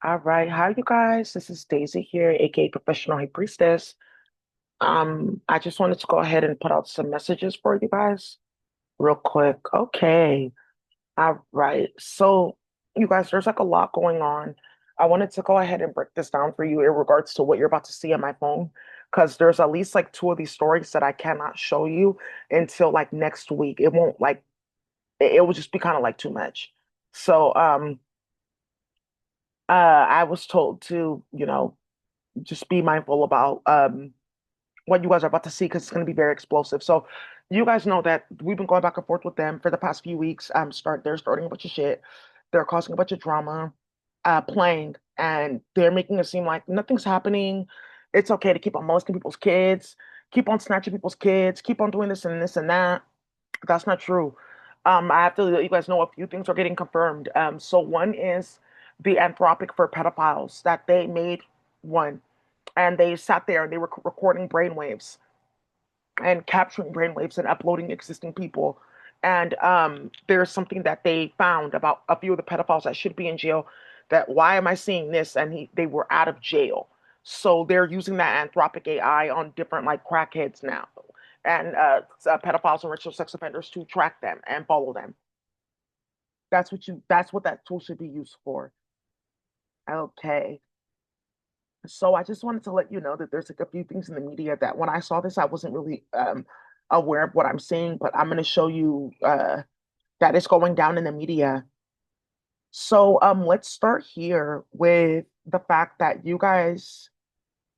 All right. Hi, you guys. This is Daisy here, aka Professional High Priestess. I just wanted to go ahead and put out some messages for you guys real quick. Okay. All right. So, you guys, there's like a lot going on. I wanted to go ahead and break this down for you in regards to what you're about to see on my phone, because there's at least like two of these stories that I cannot show you until like next week. It won't like it will just be kind of like too much. So, I was told to, just be mindful about what you guys are about to see because it's going to be very explosive. So you guys know that we've been going back and forth with them for the past few weeks. They're starting a bunch of shit. They're causing a bunch of drama, playing, and they're making it seem like nothing's happening. It's okay to keep on molesting people's kids, keep on snatching people's kids, keep on doing this and that. That's not true. I have to let you guys know a few things are getting confirmed. So one is the Anthropic for pedophiles that they made one and they sat there and they were recording brainwaves and capturing brainwaves and uploading existing people. And there's something that they found about a few of the pedophiles that should be in jail. That why am I seeing this? And they were out of jail, so they're using that Anthropic AI on different like crackheads now, and pedophiles and ritual sex offenders to track them and follow them. That's what that tool should be used for. Okay. So I just wanted to let you know that there's like a few things in the media that when I saw this, I wasn't really aware of what I'm seeing, but I'm going to show you that it's going down in the media. So let's start here with the fact that you guys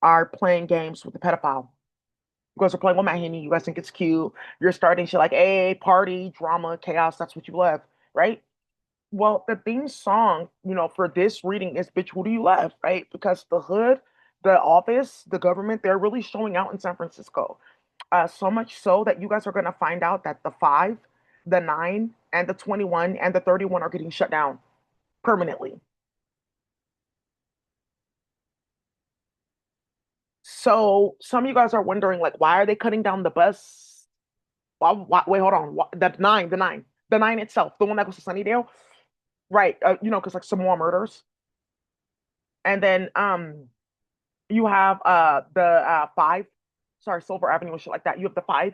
are playing games with the pedophile. You guys are playing with Mahini. You guys think it's cute. You're starting shit like, hey, party, drama, chaos. That's what you love, right? Well, the theme song, for this reading is Bitch, Who Do You Love, right? Because the hood, the office, the government, they're really showing out in San Francisco. So much so that you guys are going to find out that the 5, the 9, and the 21 and the 31 are getting shut down permanently. So some of you guys are wondering, like, why are they cutting down the bus? Wait, hold on. The 9 itself, the one that goes to Sunnydale, right? Because like some more murders. And then you have the 5, sorry, Silver Avenue and shit like that. You have the 5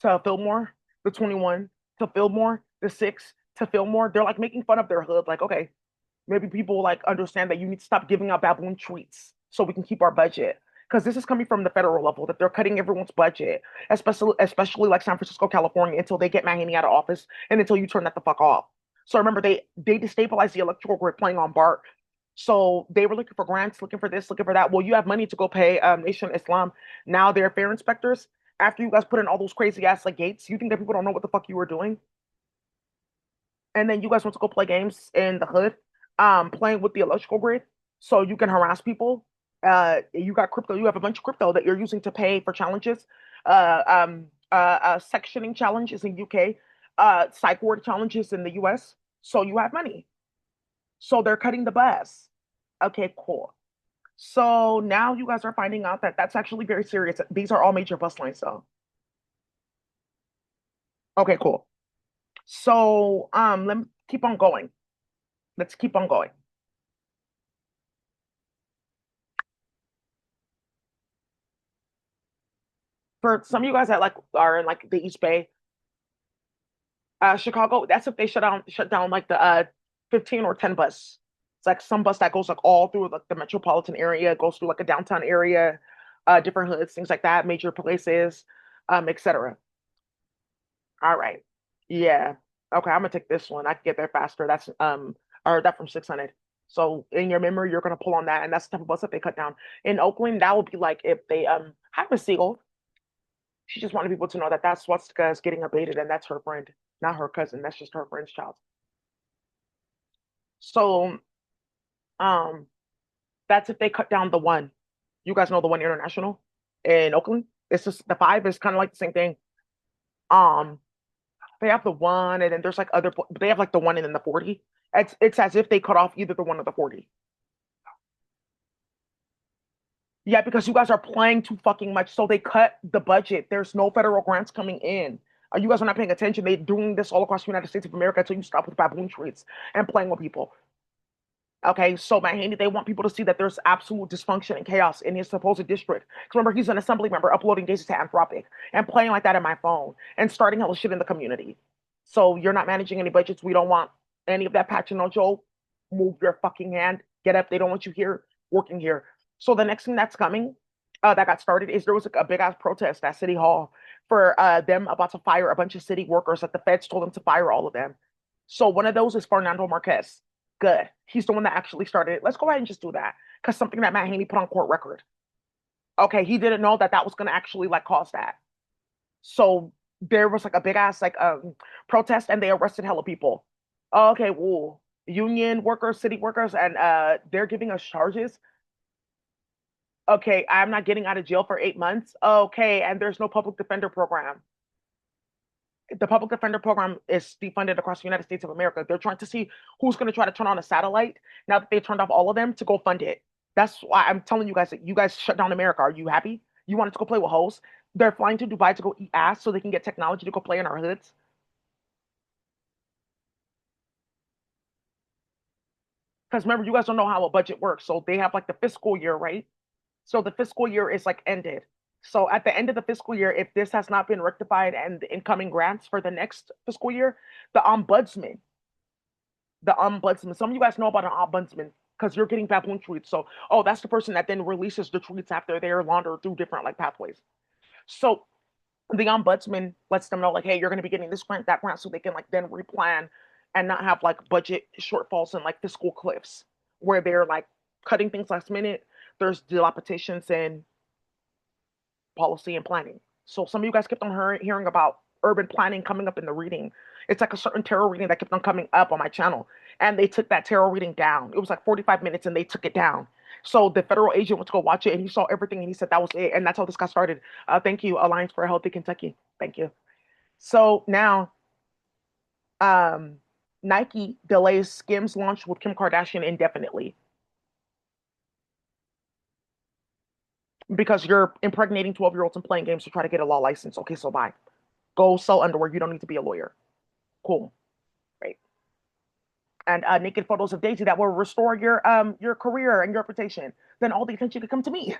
to Fillmore, the 21 to Fillmore, the 6 to Fillmore. They're like making fun of their hood. Like, okay, maybe people like understand that you need to stop giving out baboon treats so we can keep our budget. Because this is coming from the federal level that they're cutting everyone's budget, especially like San Francisco, California, until they get Mahoney out of office and until you turn that the fuck off. So remember, they destabilized the electoral grid playing on BART. So they were looking for grants, looking for this, looking for that. Well, you have money to go pay Nation Islam. Now they're fair inspectors. After you guys put in all those crazy ass like gates, you think that people don't know what the fuck you were doing? And then you guys want to go play games in the hood, playing with the electrical grid so you can harass people. You got crypto, you have a bunch of crypto that you're using to pay for challenges. Sectioning challenges in UK, psych ward challenges in the US. So you have money. So they're cutting the bus. Okay, cool. So now you guys are finding out that that's actually very serious. These are all major bus lines, so okay, cool. So let me keep on going. Let's keep on going. For some of you guys that like are in like the East Bay, Chicago, that's if they shut down like the 15 or 10 bus. It's like some bus that goes like all through like the metropolitan area, goes through like a downtown area, different hoods, things like that, major places, etc. All right. Yeah. Okay, I'm gonna take this one. I can get there faster. That's I heard that from 600. So in your memory, you're gonna pull on that, and that's the type of bus that they cut down. In Oakland, that would be like if they have a seagull. She just wanted people to know that that swastika is getting abated, and that's her friend, not her cousin. That's just her friend's child. So, um, that's if they cut down the one. You guys know the one international in Oakland. It's just the 5 is kind of like the same thing. Um, they have the one, and then there's like other. They have like the one and then the 40. It's as if they cut off either the one or the 40. Yeah, because you guys are playing too fucking much, so they cut the budget. There's no federal grants coming in. You guys are not paying attention. They're doing this all across the United States of America until you stop with baboon treats and playing with people. Okay, so Mahaney, they want people to see that there's absolute dysfunction and chaos in his supposed district. Because remember, he's an assembly member uploading data to Anthropic and playing like that in my phone and starting hella shit in the community. So you're not managing any budgets. We don't want any of that patching on Joe. Move your fucking hand. Get up. They don't want you here working here. So the next thing that's coming, that got started is there was a big ass protest at City Hall for them about to fire a bunch of city workers that the feds told them to fire all of them. So one of those is Fernando Marquez. Good. He's the one that actually started it. Let's go ahead and just do that because something that Matt Haney put on court record. Okay, he didn't know that that was going to actually like cause that. So there was like a big ass like protest and they arrested hella people. Okay, woo. Union workers, city workers, and they're giving us charges. Okay, I'm not getting out of jail for 8 months. Okay, and there's no public defender program. The public defender program is defunded across the United States of America. They're trying to see who's going to try to turn on a satellite now that they turned off all of them to go fund it. That's why I'm telling you guys that you guys shut down America. Are you happy? You wanted to go play with hoes? They're flying to Dubai to go eat ass so they can get technology to go play in our hoods. Because remember, you guys don't know how a budget works. So they have like the fiscal year, right? So the fiscal year is like ended. So at the end of the fiscal year, if this has not been rectified and the incoming grants for the next fiscal year, the ombudsman. Some of you guys know about an ombudsman because you're getting baboon tweets. So, oh, that's the person that then releases the tweets after they're laundered through different like pathways. So the ombudsman lets them know like, hey, you're going to be getting this grant, that grant, so they can like then replan and not have like budget shortfalls and like fiscal cliffs where they're like cutting things last minute. There's dilapidations in policy and planning. So some of you guys kept on hearing about urban planning coming up in the reading. It's like a certain tarot reading that kept on coming up on my channel. And they took that tarot reading down. It was like 45 minutes and they took it down. So the federal agent went to go watch it and he saw everything and he said that was it. And that's how this got started. Thank you, Alliance for a Healthy Kentucky. Thank you. So now um, Nike delays Skims launch with Kim Kardashian indefinitely because you're impregnating 12-year-olds and playing games to try to get a law license. Okay, so bye. Go sell underwear. You don't need to be a lawyer. Cool. Right. And naked photos of Daisy that will restore your career and your reputation. Then all the attention could come to me.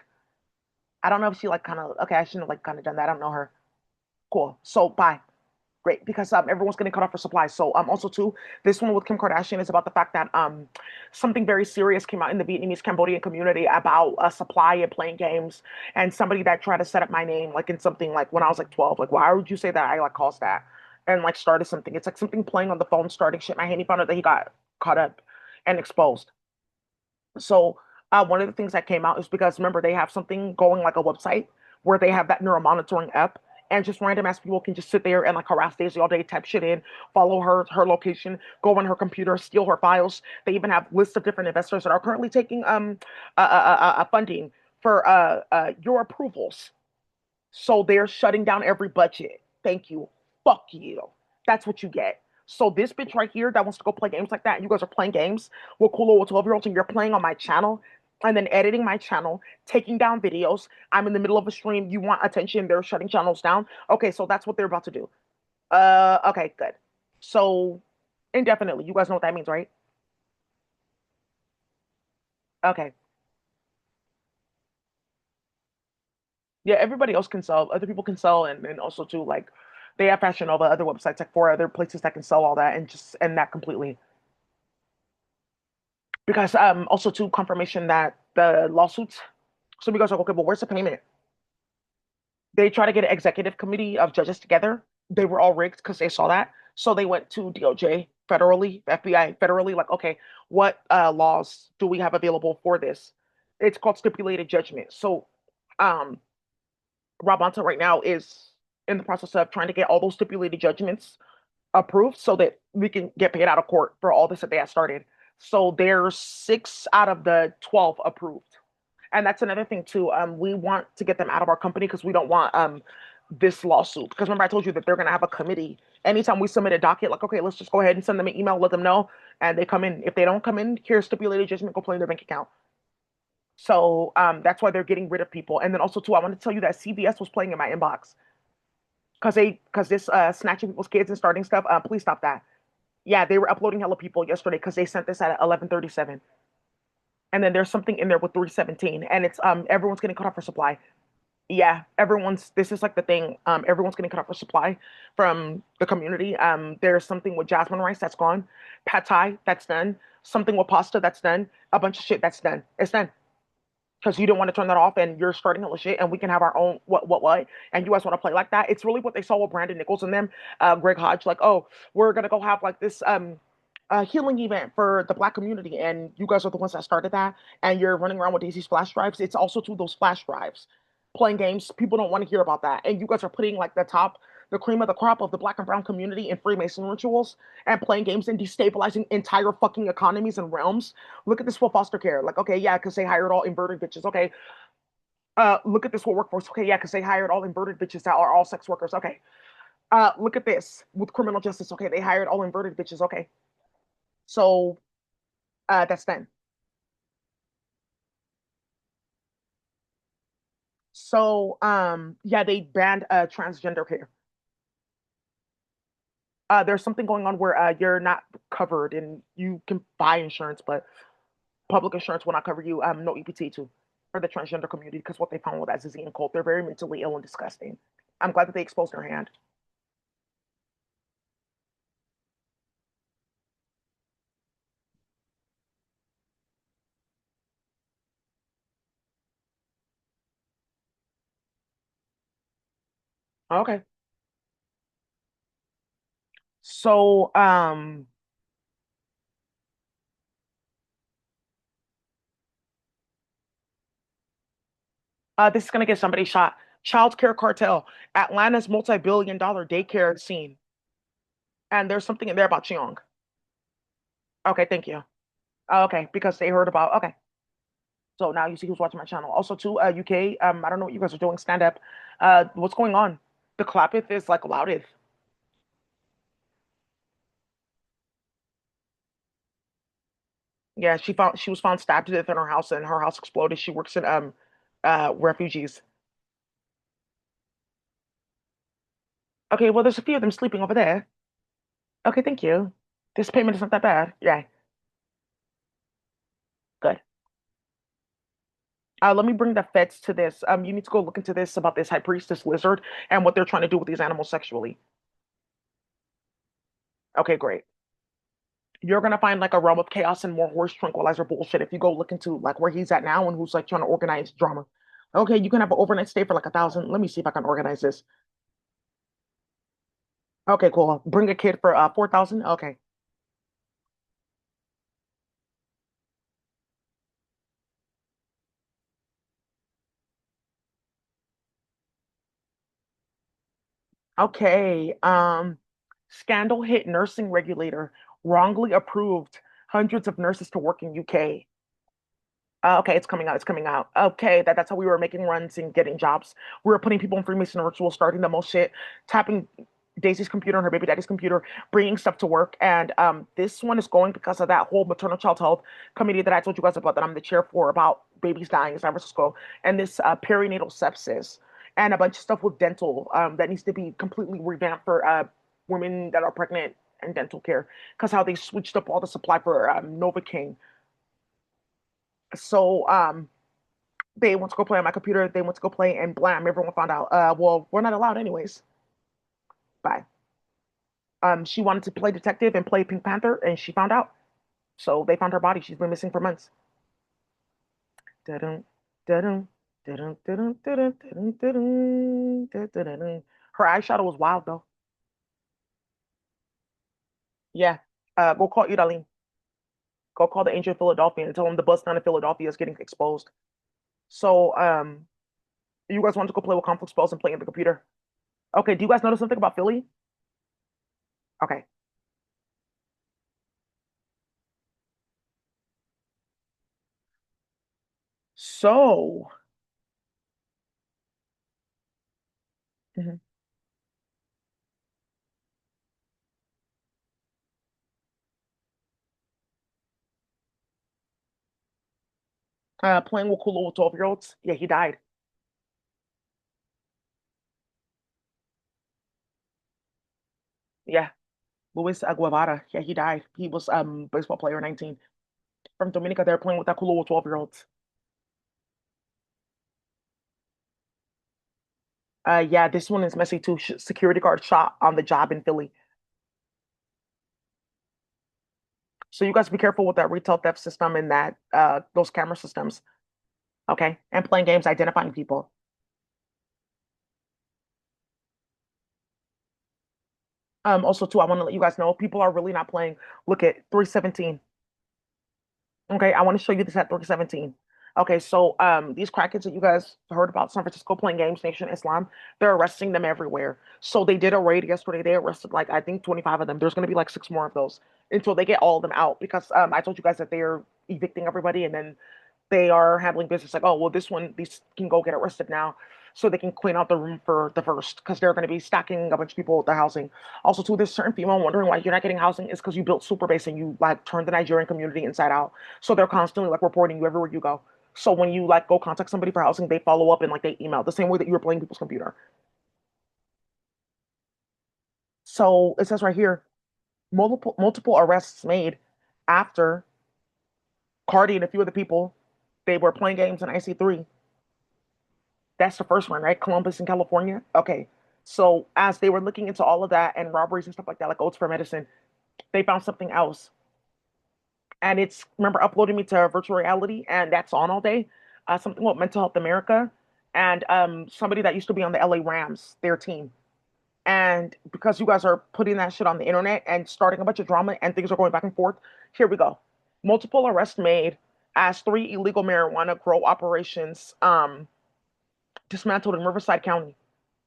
I don't know if she like kind of okay. I shouldn't have like kind of done that. I don't know her. Cool. So bye. Great, because everyone's getting cut off for supplies. So also too, this one with Kim Kardashian is about the fact that something very serious came out in the Vietnamese Cambodian community about a supply and playing games, and somebody that tried to set up my name like in something like when I was like 12. Like, why would you say that? I like caused that and like started something. It's like something playing on the phone, starting shit. My handy found out that he got caught up and exposed. So one of the things that came out is because remember they have something going like a website where they have that neural monitoring app, and just random ass people can just sit there and like harass Daisy all day, type shit in, follow her location, go on her computer, steal her files. They even have lists of different investors that are currently taking funding for your approvals. So they're shutting down every budget. Thank you. Fuck you. That's what you get. So this bitch right here that wants to go play games like that, and you guys are playing games with cool little 12-year-olds and you're playing on my channel and then editing my channel, taking down videos. I'm in the middle of a stream. You want attention. They're shutting channels down. Okay, so that's what they're about to do. Okay, good. So indefinitely. You guys know what that means, right? Okay. Yeah, everybody else can sell. Other people can sell, and also too like they have Fashion Nova, other websites, like four other places that can sell all that and just end that completely. Because also too confirmation that the lawsuits. So we guys are like, okay, but where's the payment? They try to get an executive committee of judges together. They were all rigged because they saw that. So they went to DOJ federally, FBI federally, like, okay, what laws do we have available for this? It's called stipulated judgment. So um Rob Bonta right now is in the process of trying to get all those stipulated judgments approved so that we can get paid out of court for all this that they have started. So there's 6 out of the 12 approved. And that's another thing too. We want to get them out of our company because we don't want this lawsuit. Because remember, I told you that they're gonna have a committee. Anytime we submit a docket, like, okay, let's just go ahead and send them an email, let them know, and they come in. If they don't come in, here's stipulated judgment, go play in their bank account. So that's why they're getting rid of people. And then also too, I want to tell you that CVS was playing in my inbox because this snatching people's kids and starting stuff. Please stop that. Yeah, they were uploading hella people yesterday because they sent this at 11:37. And then there's something in there with 317, and it's everyone's getting cut off for supply. Yeah, everyone's this is like the thing. Everyone's getting cut off for supply from the community. There's something with jasmine rice that's gone, pad thai that's done, something with pasta that's done, a bunch of shit that's done. It's done because you don't want to turn that off and you're starting all the shit and we can have our own what and you guys want to play like that. It's really what they saw with Brandon Nichols and them, Greg Hodge, like, oh, we're gonna go have like this healing event for the black community and you guys are the ones that started that and you're running around with Daisy's flash drives. It's also to those flash drives. Playing games, people don't want to hear about that. And you guys are putting like the cream of the crop of the black and brown community in Freemason rituals and playing games and destabilizing entire fucking economies and realms. Look at this for foster care. Like, okay, yeah, because they hired all inverted bitches. Okay, look at this for workforce. Okay, yeah, because they hired all inverted bitches that are all sex workers. Okay, look at this with criminal justice. Okay, they hired all inverted bitches. Okay, so that's then. So yeah, they banned transgender care. There's something going on where you're not covered and you can buy insurance, but public insurance will not cover you. No EPT too for the transgender community because what they found with that Zizi and Colt, they're very mentally ill and disgusting. I'm glad that they exposed their hand. Okay. So this is gonna get somebody shot. Child care cartel, Atlanta's multi-billion-dollar daycare scene, and there's something in there about Cheong. Okay, thank you. Okay, because they heard about. Okay, so now you see who's watching my channel. Also, too, UK. I don't know what you guys are doing. Stand up. What's going on? The clappeth is like loudeth. Yeah, she was found stabbed to death in her house, and her house exploded. She works in refugees. Okay, well, there's a few of them sleeping over there. Okay, thank you. This payment is not that bad. Yeah, good. Let me bring the feds to this. You need to go look into this about this high priestess lizard and what they're trying to do with these animals sexually. Okay, great. You're gonna find like a realm of chaos and more horse tranquilizer bullshit if you go look into like where he's at now and who's like trying to organize drama. Okay, you can have an overnight stay for like 1,000. Let me see if I can organize this. Okay, cool. Bring a kid for 4,000. Okay. Okay. Scandal hit nursing regulator wrongly approved hundreds of nurses to work in UK. Okay, it's coming out. It's coming out. Okay, that's how we were making runs and getting jobs. We were putting people in Freemason rituals, starting the most shit, tapping Daisy's computer and her baby daddy's computer, bringing stuff to work. And this one is going because of that whole maternal child health committee that I told you guys about that I'm the chair for about babies dying in San Francisco and this perinatal sepsis and a bunch of stuff with dental that needs to be completely revamped for women that are pregnant and dental care because how they switched up all the supply for Novocaine. So they went to go play on my computer. They went to go play and blam, everyone found out. Well, we're not allowed anyways. Bye. She wanted to play detective and play Pink Panther, and she found out. So they found her body. She's been missing for months. Dun-dun, dun-dun, dun-dun, dun-dun, dun-dun, dun-dun, dun-dun, dun-dun. Her eyeshadow was wild though. Yeah. Go call Idalene. Go call the Angel of Philadelphia and tell them the bus down in Philadelphia is getting exposed. So you guys want to go play with conflict spells and play in the computer? Okay. Do you guys notice something about Philly? Okay. So. Mhm. Playing with cool little 12-year-olds. Yeah, he died. Yeah, Luis Aguevara. Yeah, he died. He was baseball player 19. from Dominica. They're playing with that cool little 12-year-olds. Yeah, this one is messy too. Security guard shot on the job in Philly. So you guys be careful with that retail theft system and that those camera systems, okay? And playing games identifying people. Also too, I want to let you guys know people are really not playing. Look at 317. Okay, I want to show you this at 317. Okay, so these crackheads that you guys heard about San Francisco playing games, Nation Islam, they're arresting them everywhere. So they did a raid yesterday. They arrested like I think 25 of them. There's gonna be like six more of those until they get all of them out because I told you guys that they're evicting everybody and then they are handling business like, oh, well, this one, these can go get arrested now so they can clean out the room for the first because they're going to be stacking a bunch of people with the housing. Also, too, there's certain female wondering why you're not getting housing is because you built super base and you like turned the Nigerian community inside out. So they're constantly like reporting you everywhere you go. So when you like go contact somebody for housing, they follow up and like they email the same way that you were playing people's computer. So it says right here, multiple arrests made after Cardi and a few of the people they were playing games in IC3. That's the first one, right? Columbus in California. Okay. So as they were looking into all of that and robberies and stuff like that, like oats for medicine, they found something else. And it's remember uploading me to virtual reality, and that's on all day. Something about Mental Health America, and somebody that used to be on the LA Rams, their team. And because you guys are putting that shit on the internet and starting a bunch of drama and things are going back and forth, here we go. Multiple arrests made as three illegal marijuana grow operations dismantled in Riverside County.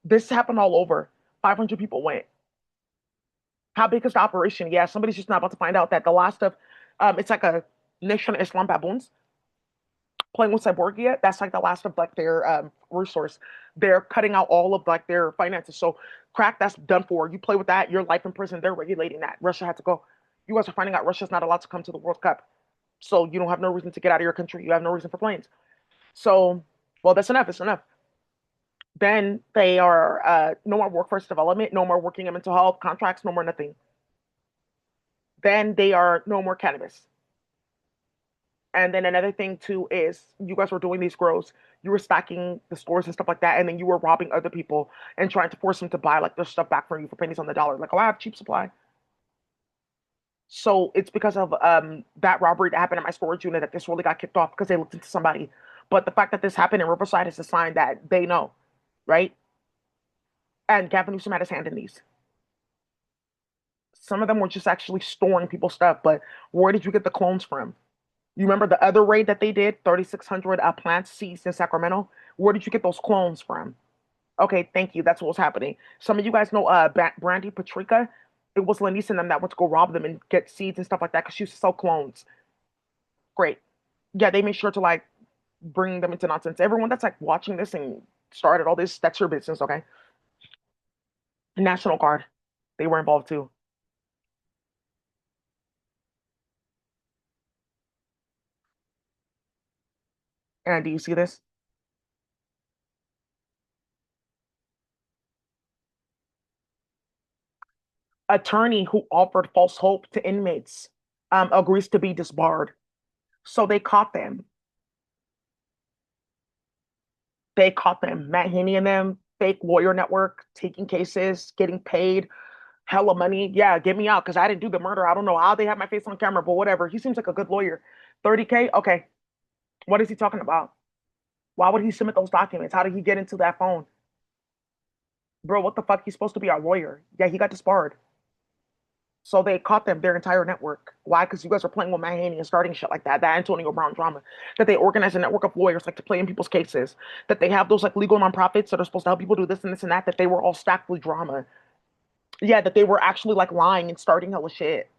This happened all over. 500 people went. How big is the operation? Yeah, somebody's just not about to find out that the last of, it's like a nation of Islam baboons playing with Cyborgia. That's like the last of like their resource. They're cutting out all of like their finances. So crack, that's done for. You play with that, your life in prison. They're regulating that. Russia had to go. You guys are finding out Russia's not allowed to come to the World Cup. So you don't have no reason to get out of your country. You have no reason for planes. So, well, that's enough. It's enough. Then they are no more workforce development, no more working in mental health contracts, no more nothing. Then they are no more cannabis. And then another thing too is you guys were doing these grows, you were stacking the stores and stuff like that, and then you were robbing other people and trying to force them to buy like their stuff back from you for pennies on the dollar. Like, oh, I have cheap supply. So it's because of that robbery that happened at my storage unit that this really got kicked off because they looked into somebody. But the fact that this happened in Riverside is a sign that they know, right? And Gavin Newsom had his hand in these. Some of them were just actually storing people's stuff, but where did you get the clones from? You remember the other raid that they did, 3,600 plant seeds in Sacramento? Where did you get those clones from? Okay, thank you. That's what was happening. Some of you guys know Brandy Patrica. It was Lanice and them that went to go rob them and get seeds and stuff like that because she used to sell clones. Great. Yeah, they made sure to like bring them into nonsense. Everyone that's like watching this and started all this, that's your business, okay? National Guard, they were involved too. And do you see this? Attorney who offered false hope to inmates agrees to be disbarred. So they caught them. They caught them. Matt Haney and them, fake lawyer network, taking cases, getting paid hella money. Yeah, get me out because I didn't do the murder. I don't know how they have my face on camera, but whatever. He seems like a good lawyer. 30K? Okay. What is he talking about? Why would he submit those documents? How did he get into that phone? Bro, what the fuck? He's supposed to be our lawyer. Yeah, he got disbarred. So they caught them, their entire network. Why? Because you guys are playing with Matt Haney and starting shit like that. That Antonio Brown drama. That they organize a network of lawyers like to play in people's cases. That they have those like legal nonprofits that are supposed to help people do this and this and that. That they were all stacked with drama. Yeah, that they were actually like lying and starting hella shit.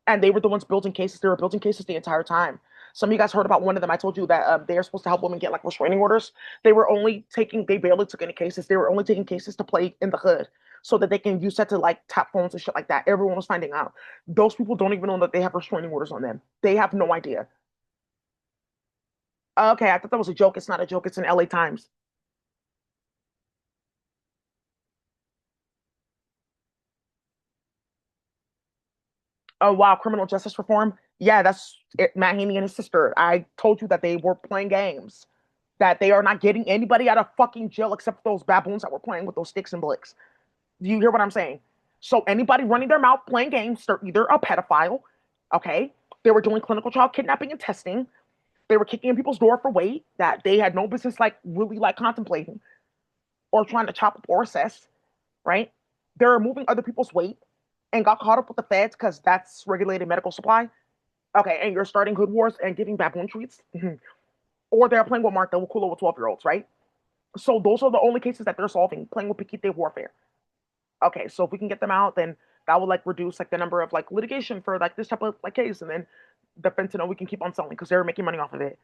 And they were the ones building cases. They were building cases the entire time. Some of you guys heard about one of them. I told you that they are supposed to help women get like restraining orders. They were only taking, they barely took any cases. They were only taking cases to play in the hood so that they can use that to like tap phones and shit like that. Everyone was finding out. Those people don't even know that they have restraining orders on them. They have no idea. Okay, I thought that was a joke. It's not a joke. It's in LA Times. Oh wow, criminal justice reform. Yeah, that's it, Matt Haney and his sister. I told you that they were playing games. That they are not getting anybody out of fucking jail except for those baboons that were playing with those sticks and blicks. Do you hear what I'm saying? So anybody running their mouth playing games, they're either a pedophile, okay? They were doing clinical trial kidnapping and testing. They were kicking in people's door for weight that they had no business like really like contemplating or trying to chop up or assess, right? They're removing other people's weight and got caught up with the feds because that's regulated medical supply. Okay, and you're starting hood wars and giving baboon treats. Or they're playing with Martha Wakula with 12-year-olds, right? So those are the only cases that they're solving, playing with Piquete warfare. Okay, so if we can get them out, then that will like reduce like the number of like litigation for like this type of like case, and then the fentanyl we can keep on selling because they're making money off of it,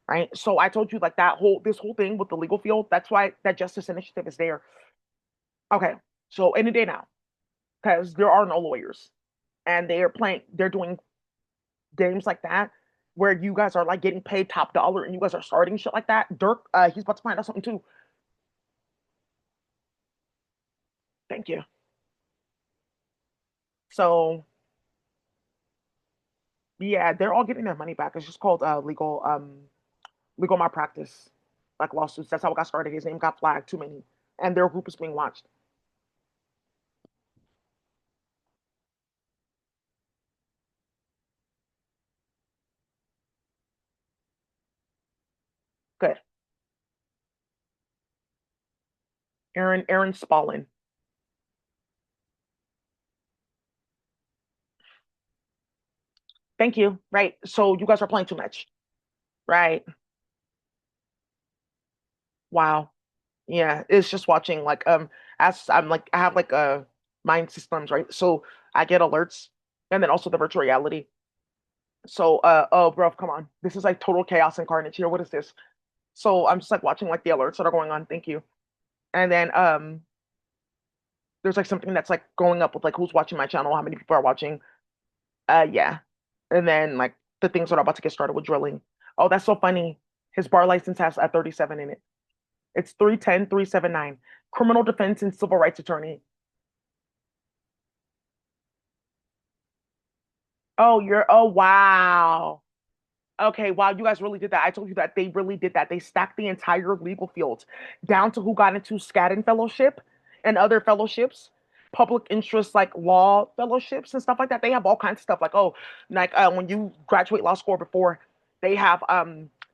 right? So I told you like that whole this whole thing with the legal field. That's why that justice initiative is there. Okay, so any day now, because there are no lawyers, and they're doing games like that where you guys are like getting paid top dollar and you guys are starting shit like that. Dirk, he's about to find out something too. Thank you. So yeah, they're all getting their money back. It's just called legal malpractice, like lawsuits. That's how it got started. His name got flagged too many, and their group is being watched. Good. Aaron Spallin. Thank you. Right. So you guys are playing too much. Right. Wow. Yeah. It's just watching like as I'm like I have like mind systems, right? So I get alerts and then also the virtual reality. So oh bro, come on. This is like total chaos and carnage here. What is this? So I'm just like watching like the alerts that are going on. Thank you. And then there's like something that's like going up with like who's watching my channel, how many people are watching. Yeah. And then like the things that are about to get started with drilling. Oh, that's so funny. His bar license has a 37 in it. It's 310-379. Criminal defense and civil rights attorney. Oh wow. Okay, wow, you guys really did that. I told you that they really did that. They stacked the entire legal field down to who got into Skadden Fellowship and other fellowships, public interest like law fellowships and stuff like that. They have all kinds of stuff like like when you graduate law school before, they have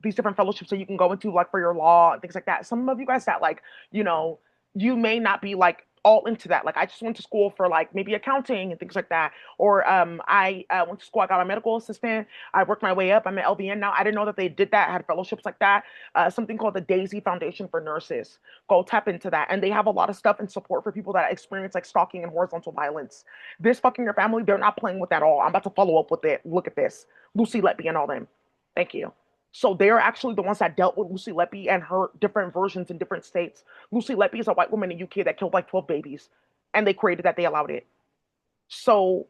these different fellowships that you can go into like for your law and things like that. Some of you guys that like you know you may not be like all into that. Like I just went to school for like maybe accounting and things like that, or I went to school. I got a medical assistant. I worked my way up. I'm an LVN now. I didn't know that they did that. I had fellowships like that. Something called the Daisy Foundation for Nurses. Go tap into that. And they have a lot of stuff and support for people that experience like stalking and horizontal violence. This fucking your family, they're not playing with that at all. I'm about to follow up with it. Look at this. Lucy Letby and all them. Thank you. So they're actually the ones that dealt with Lucy Letby and her different versions in different states. Lucy Letby is a white woman in UK that killed like 12 babies, and they created that. They allowed it. So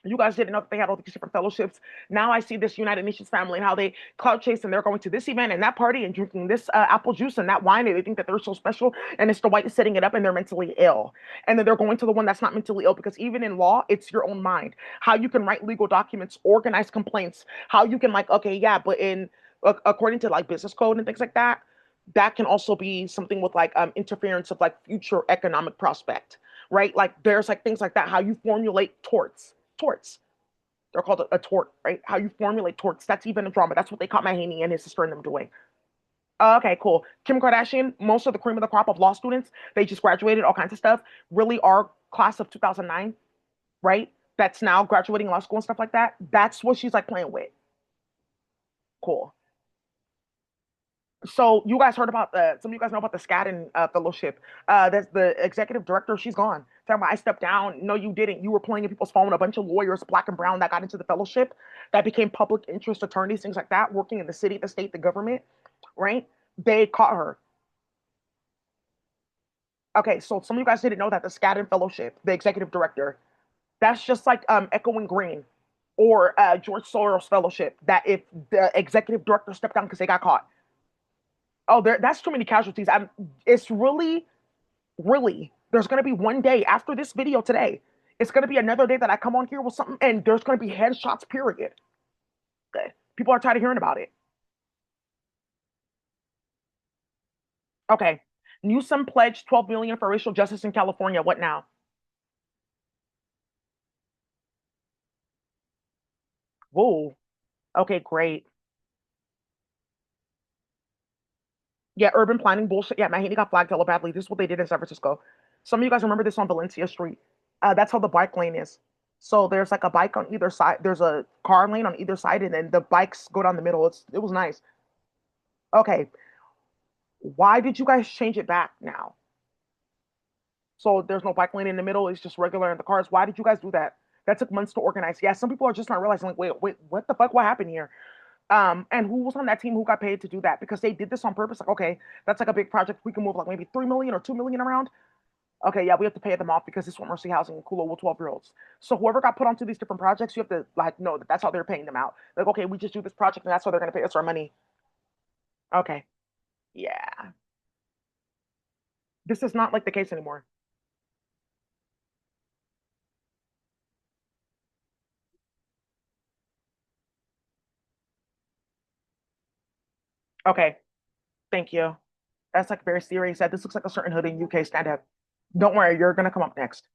you guys didn't know that they had all these different fellowships. Now I see this United Nations family and how they cloud chase and they're going to this event and that party and drinking this apple juice and that wine and they think that they're so special and it's the white setting it up and they're mentally ill. And then they're going to the one that's not mentally ill because even in law, it's your own mind. How you can write legal documents, organize complaints, how you can like, okay, yeah, but in according to like business code and things like that, that can also be something with like interference of like future economic prospect, right? Like there's like things like that, how you formulate torts. They're called a tort, right? How you formulate torts. That's even a drama. That's what they caught Mahaney and his sister and them doing. Okay, cool. Kim Kardashian, most of the cream of the crop of law students, they just graduated, all kinds of stuff, really are class of 2009, right? That's now graduating law school and stuff like that. That's what she's like playing with. Cool. So you guys heard about some of you guys know about the Skadden Fellowship. That's the executive director. She's gone. Talking about I stepped down. No, you didn't. You were playing in people's phone. A bunch of lawyers, black and brown, that got into the fellowship, that became public interest attorneys, things like that, working in the city, the state, the government. Right? They caught her. Okay, so some of you guys didn't know that the Skadden Fellowship, the executive director, that's just like echoing green or George Soros Fellowship. That if the executive director stepped down because they got caught. Oh, that's too many casualties. It's really, really, there's going to be one day after this video today. It's gonna be another day that I come on here with something, and there's gonna be headshots. Period. Okay. People are tired of hearing about it. Okay. Newsom pledged 12 million for racial justice in California. What now? Whoa. Okay, great. Yeah, urban planning bullshit. Yeah, Mahaney got flagged hella badly. This is what they did in San Francisco. Some of you guys remember this on Valencia Street. That's how the bike lane is. So there's like a bike on either side. There's a car lane on either side, and then the bikes go down the middle. It was nice. Okay, why did you guys change it back now? So there's no bike lane in the middle. It's just regular in the cars. Why did you guys do that? That took months to organize. Yeah, some people are just not realizing, like, wait, what the fuck? What happened here? And who was on that team who got paid to do that? Because they did this on purpose. Like, okay, that's like a big project. We can move like maybe 3 million or 2 million around. Okay, yeah, we have to pay them off because this won't Mercy Housing and Kulo with 12-year-olds. So whoever got put onto these different projects, you have to like know that that's how they're paying them out. Like, okay, we just do this project and that's how they're gonna pay us our money. Okay, yeah, this is not like the case anymore. Okay, thank you. That's like very serious. That this looks like a certain hood in UK. Stand up. Don't worry, you're gonna come up next.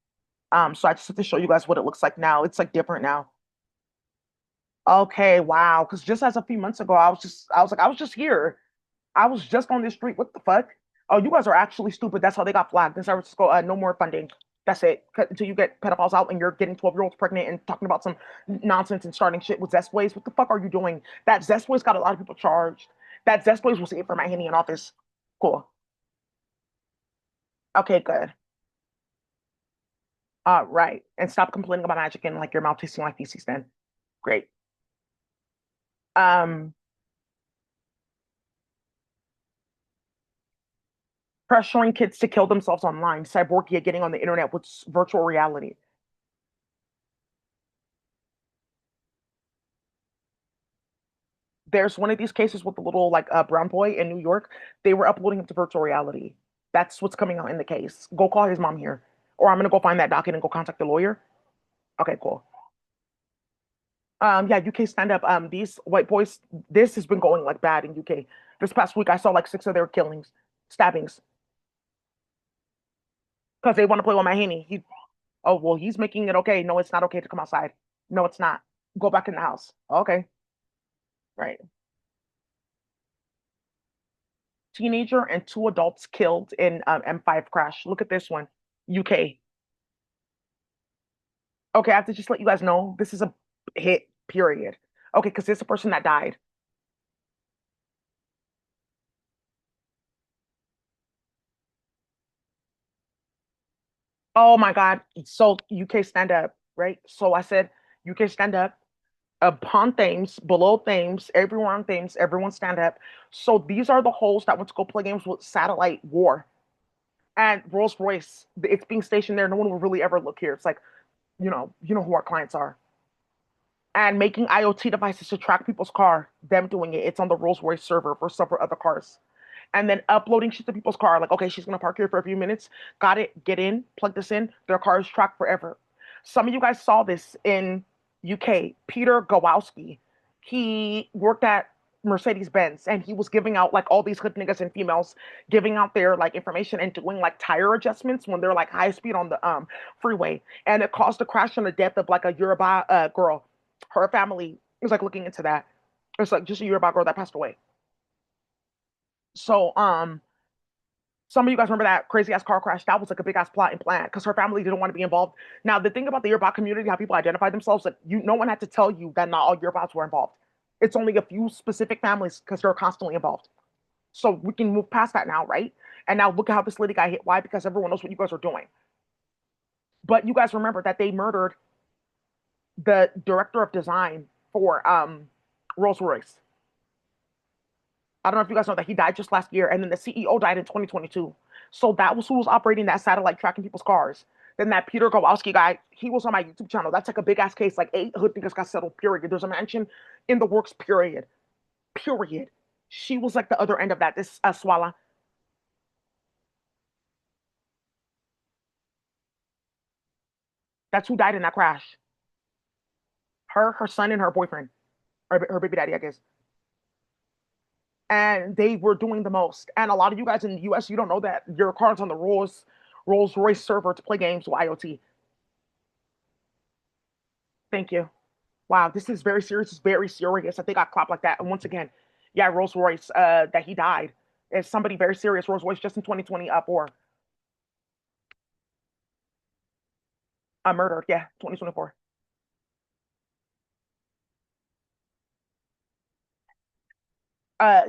So I just have to show you guys what it looks like now. It's like different now. Okay, wow. Because just as a few months ago, I was just here. I was just on this street. What the fuck? Oh, you guys are actually stupid. That's how they got flagged in San Francisco. No more funding. That's it. Until you get pedophiles out and you're getting 12-year-olds pregnant and talking about some nonsense and starting shit with Zestways. What the fuck are you doing? That Zestways got a lot of people charged. That Zestways was it for my handy in office. Cool. Okay, good. Right. And stop complaining about magic and like your mouth tasting like feces then. Great. Um, Pressuring kids to kill themselves online. Cyborgia getting on the internet with virtual reality. There's one of these cases with the little like brown boy in New York. They were uploading him to virtual reality. That's what's coming out in the case. Go call his mom here, or I'm gonna go find that docket and go contact the lawyer. Okay, cool. Yeah, UK stand up. These white boys. This has been going like bad in UK. This past week, I saw like six of their killings, stabbings, because they want to play with my Haney. Oh well, he's making it okay. No, it's not okay to come outside. No, it's not. Go back in the house. Okay, right. Teenager and two adults killed in M5 crash. Look at this one. UK. Okay, I have to just let you guys know this is a hit, period. Okay, because there's a person that died. Oh my God. So UK stand up, right? So I said UK stand up upon Thames, below Thames, everyone on Thames, everyone stand up. So these are the holes that went to go play games with satellite war. And Rolls Royce, it's being stationed there. No one will really ever look here. It's like, you know who our clients are. And making IoT devices to track people's car, them doing it. It's on the Rolls Royce server for several other cars. And then uploading shit to people's car. Like, okay, she's gonna park here for a few minutes. Got it. Get in. Plug this in. Their car is tracked forever. Some of you guys saw this in UK. Peter Gawowski. He worked at Mercedes Benz and he was giving out like all these hood niggas and females giving out their like information and doing like tire adjustments when they're like high speed on the freeway, and it caused the crash and the death of like a Yoruba girl. Her family was like looking into that. It's like just a Yoruba girl that passed away. So some of you guys remember that crazy ass car crash? That was like a big ass plot and plan because her family didn't want to be involved. Now the thing about the Yoruba community, how people identify themselves, like no one had to tell you that not all Yorubas were involved. It's only a few specific families because they're constantly involved. So we can move past that now, right? And now look at how this lady got hit. Why? Because everyone knows what you guys are doing. But you guys remember that they murdered the director of design for Rolls Royce. I don't know if you guys know that he died just last year, and then the CEO died in 2022. So that was who was operating that satellite tracking people's cars. Then that Peter Kowalski guy, he was on my YouTube channel. That's like a big ass case. Like 8 hood niggas got settled. Period. There's a mansion in the works. Period. Period. She was like the other end of that. This Swala. That's who died in that crash. Her son, and her boyfriend, or her baby daddy, I guess. And they were doing the most. And a lot of you guys in the US, you don't know that your car's on the Rolls Royce server to play games with IoT. Thank you. Wow, this is very serious. It's very serious that they got clapped like that. And once again, yeah, Rolls Royce, that he died. Is somebody very serious. Rolls Royce just in 2020 up or murdered. Yeah, 2024.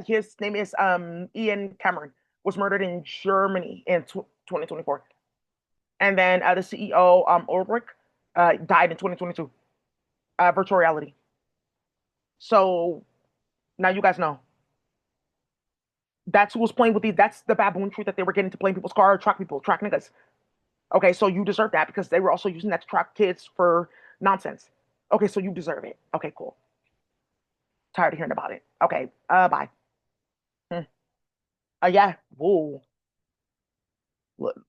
His name is Ian Cameron, was murdered in Germany in 2024. And then the CEO Ulrich died in 2022. Virtual reality. So now you guys know. That's who was playing with these. That's the baboon truth that they were getting to play in people's car, track people, track niggas. Okay, so you deserve that because they were also using that to track kids for nonsense. Okay, so you deserve it. Okay, cool. Tired of hearing about it. Okay, bye. Hmm. Yeah. Whoa. Look,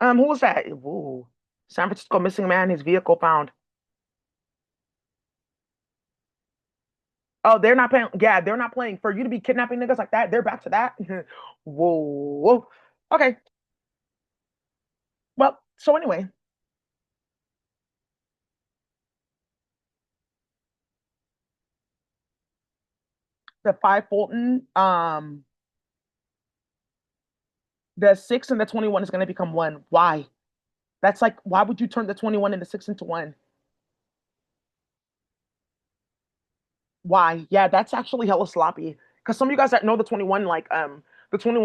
who was that? Whoa. San Francisco missing man, his vehicle found. Oh, they're not paying. Yeah, they're not playing for you to be kidnapping niggas like that. They're back to that. Whoa. Whoa. Okay. Well, so anyway, the five Fulton, the six and the 21 is going to become one. Why? That's like, why would you turn the 21 and the six into one? Why? Yeah, that's actually hella sloppy. Because some of you guys that know the 21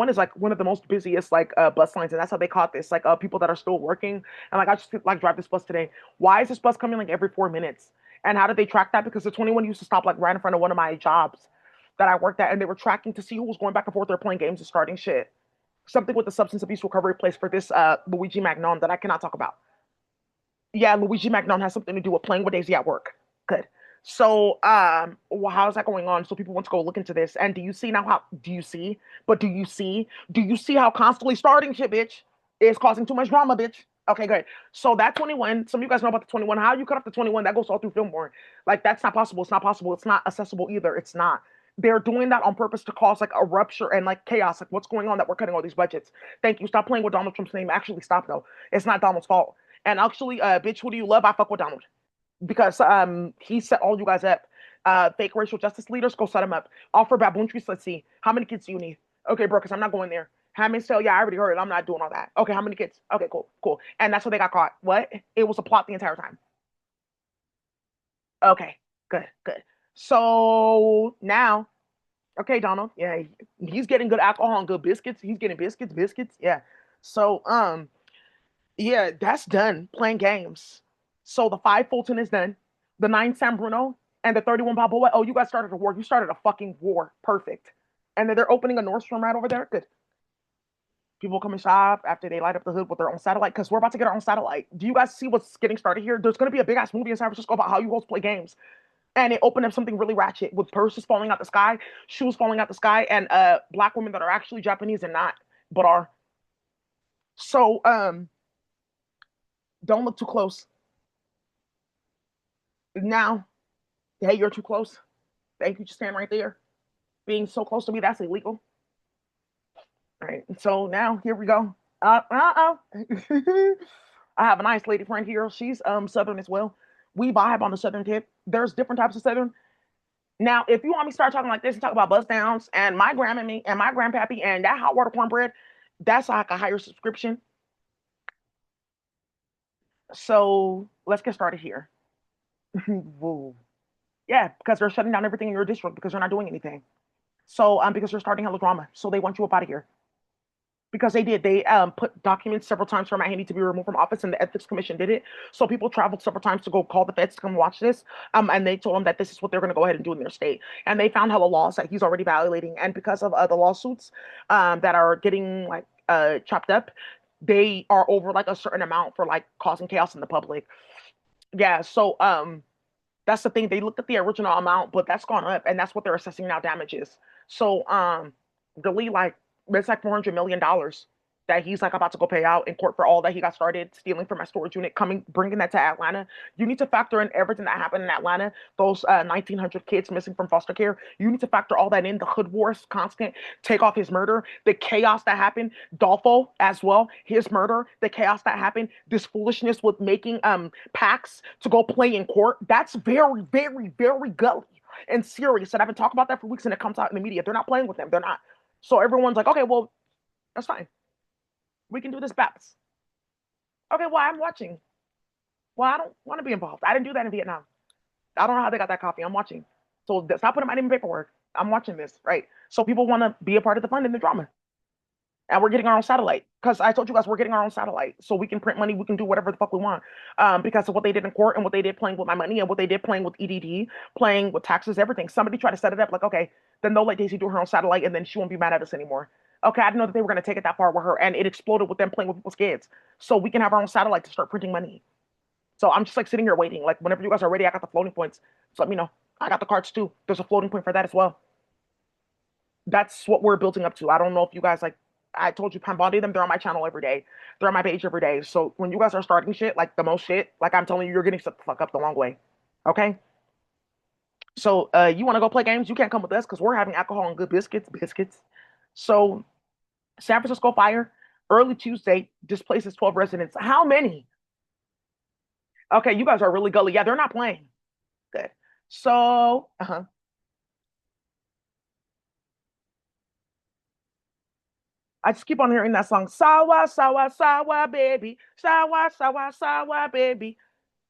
is like one of the most busiest like bus lines, and that's how they caught this. Like people that are still working, and like I just like drive this bus today. Why is this bus coming like every 4 minutes? And how did they track that? Because the 21 used to stop like right in front of one of my jobs that I worked at, and they were tracking to see who was going back and forth. They're playing games and starting shit. Something with the substance abuse recovery place for this Luigi Magnon that I cannot talk about. Yeah, Luigi Magnon has something to do with playing with Daisy at work. Good. So, well, how's that going on? So people want to go look into this. And do you see now how? Do you see? But do you see? Do you see how constantly starting shit, bitch, is causing too much drama, bitch? Okay, great. So that 21, some of you guys know about the 21. How you cut off the 21? That goes all through Fillmore. Like that's not possible. It's not possible. It's not accessible either. It's not. They're doing that on purpose to cause like a rupture and like chaos. Like what's going on that we're cutting all these budgets? Thank you. Stop playing with Donald Trump's name. Actually, stop though. It's not Donald's fault. And actually, bitch, who do you love? I fuck with Donald because he set all you guys up. Fake racial justice leaders, go set him up. Offer baboon trees. Let's see. How many kids do you need? Okay, bro, because I'm not going there. How many still? Yeah, I already heard it. I'm not doing all that. Okay, how many kids? Okay, cool, cool. And that's what they got caught. What? It was a plot the entire time. Okay, good, good. So now, okay, Donald. Yeah, he's getting good alcohol and good biscuits. He's getting biscuits, biscuits. Yeah. So yeah, that's done. Playing games. So the five Fulton is done. The nine San Bruno and the 31 Balboa. Oh, you guys started a war. You started a fucking war. Perfect. And then they're opening a Nordstrom right over there. Good. People come and shop after they light up the hood with their own satellite because we're about to get our own satellite. Do you guys see what's getting started here? There's going to be a big ass movie in San Francisco about how you guys play games. And it opened up something really ratchet with purses falling out the sky, shoes falling out the sky, and black women that are actually Japanese and not, but are. So don't look too close. Now, hey, you're too close. Thank you. Just stand right there. Being so close to me, that's illegal. All right. So now here we go. I have a nice lady friend here. She's Southern as well. We vibe on the Southern tip. There's different types of Southern. Now, if you want me to start talking like this and talk about bust downs and my grandma me and my grandpappy and that hot water cornbread, that's like a higher subscription. So let's get started here. Whoa. Yeah, because they're shutting down everything in your district because they're not doing anything. So because they're starting hella drama. So they want you up out of here. Because they did. They put documents several times for Matt Haney to be removed from office, and the Ethics Commission did it. So people traveled several times to go call the feds to come watch this. And they told them that this is what they're going to go ahead and do in their state. And they found hella laws that he's already violating. And because of the lawsuits that are getting like chopped up, they are over like a certain amount for like causing chaos in the public. Yeah. So that's the thing. They looked at the original amount, but that's gone up, and that's what they're assessing now damages. So really like it's like $400 million. that he's like about to go pay out in court for all that he got started stealing from my storage unit, coming bringing that to Atlanta. You need to factor in everything that happened in Atlanta, those 1,900 kids missing from foster care. You need to factor all that in, the hood wars, constant take off his murder, the chaos that happened, Dolfo as well, his murder, the chaos that happened, this foolishness with making packs to go play in court. That's very, very, very gully and serious. And I've been talking about that for weeks, and it comes out in the media. They're not playing with them. They're not. So everyone's like, okay, well, that's fine. We can do this BAPS. Okay, well, I'm watching. Well, I don't want to be involved. I didn't do that in Vietnam. I don't know how they got that copy. I'm watching. So stop putting my name in paperwork. I'm watching this, right? So people want to be a part of the fun and the drama. And we're getting our own satellite. Because I told you guys we're getting our own satellite. So we can print money, we can do whatever the fuck we want. Because of what they did in court and what they did playing with my money and what they did playing with EDD, playing with taxes, everything. Somebody tried to set it up like, okay, then they'll let Daisy do her own satellite and then she won't be mad at us anymore. Okay, I didn't know that they were going to take it that far with her, and it exploded with them playing with people's kids. So we can have our own satellite to start printing money. So I'm just like sitting here waiting. Like whenever you guys are ready, I got the floating points. So let me know. I got the cards too. There's a floating point for that as well. That's what we're building up to. I don't know if you guys like. I told you, Pambandi them. They're on my channel every day. They're on my page every day. So when you guys are starting shit, like the most shit, like I'm telling you, you're getting set the fuck up the long way. Okay. So you want to go play games? You can't come with us because we're having alcohol and good biscuits. Biscuits. So San Francisco fire, early Tuesday, displaces 12 residents. How many? Okay, you guys are really gully. Yeah, they're not playing. Good. So, I just keep on hearing that song. Sawa, sawa, sawa, baby. Sawa, sawa, sawa, baby.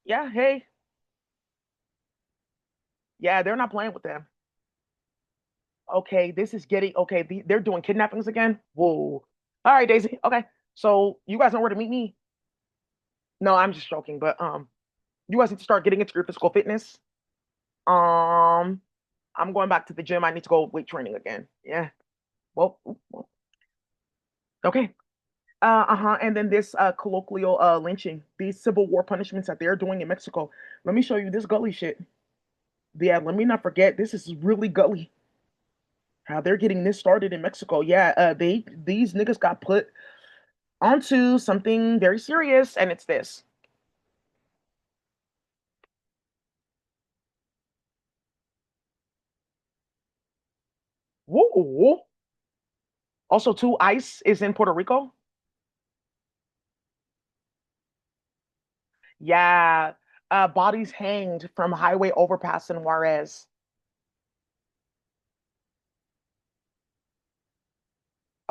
Yeah, hey. Yeah, they're not playing with them. Okay, this is getting okay. They're doing kidnappings again. Whoa. All right, Daisy. Okay. So you guys know where to meet me. No, I'm just joking, but you guys need to start getting into your physical fitness. Um, I'm going back to the gym. I need to go weight training again. Yeah. Well, okay. Uh-huh. And then this colloquial lynching, these civil war punishments that they're doing in Mexico. Let me show you this gully shit. Yeah, let me not forget. This is really gully. How they're getting this started in Mexico. Yeah, these niggas got put onto something very serious, and it's this. Whoa. Also, too, ICE is in Puerto Rico. Yeah. Bodies hanged from highway overpass in Juarez.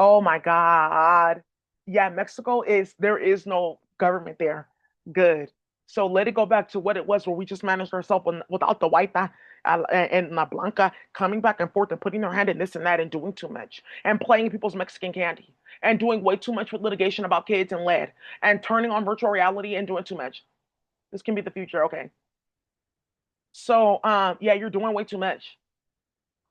Oh my God. Yeah, Mexico is there is no government there. Good. So let it go back to what it was where we just managed ourselves without the white and La Blanca coming back and forth and putting their hand in this and that and doing too much and playing people's Mexican candy and doing way too much with litigation about kids and lead and turning on virtual reality and doing too much. This can be the future. Okay. So yeah, you're doing way too much.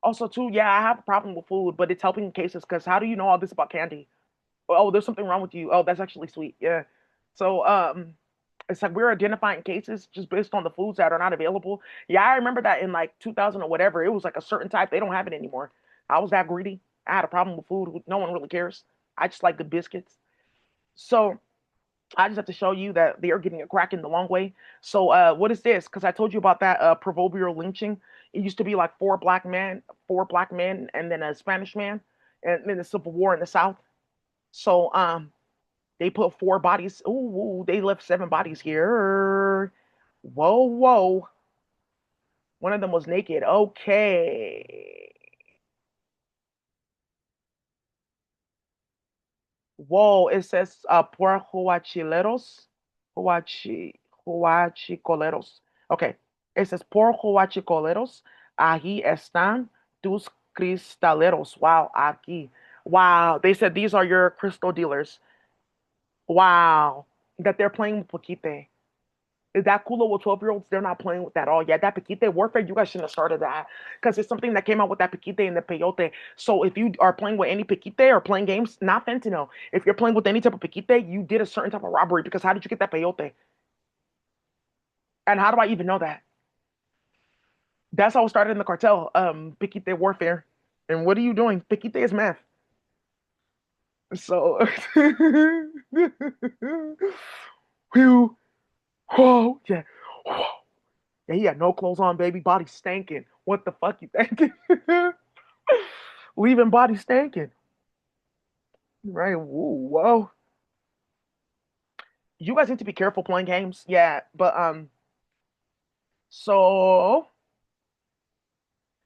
Also, too, yeah, I have a problem with food, but it's helping cases because how do you know all this about candy? Oh, there's something wrong with you. Oh, that's actually sweet. Yeah. So it's like we're identifying cases just based on the foods that are not available. Yeah, I remember that in like 2000 or whatever. It was like a certain type. They don't have it anymore. I was that greedy. I had a problem with food. No one really cares. I just like good biscuits. So I just have to show you that they are getting a crack in the long way. So what is this? Because I told you about that proverbial lynching. It used to be like four black men, and then a Spanish man, and then the Civil War in the South. So they put four bodies. Ooh, they left seven bodies here. Whoa. One of them was naked. Okay. Whoa, it says por huachileros. Huachi huachicoleros. Okay. It says por huachicoleros. Ahí están tus cristaleros. Wow, aquí. Wow. They said these are your crystal dealers. Wow. That they're playing with Paquite. Is that cool with 12-year-olds? They're not playing with that at all. Yeah, that Paquite warfare, you guys shouldn't have started that. Because it's something that came out with that Paquite and the peyote. So if you are playing with any Paquite or playing games, not fentanyl. If you're playing with any type of Paquite, you did a certain type of robbery. Because how did you get that peyote? And how do I even know that? That's how it started in the cartel, Paquite warfare. And what are you doing? Paquite is meth. So, whew, whoa, yeah, whoa. Yeah, he had no clothes on, baby, body stanking. What the fuck you thinking? Leaving body stanking, right? Whoa, whoa. You guys need to be careful playing games. Yeah, but so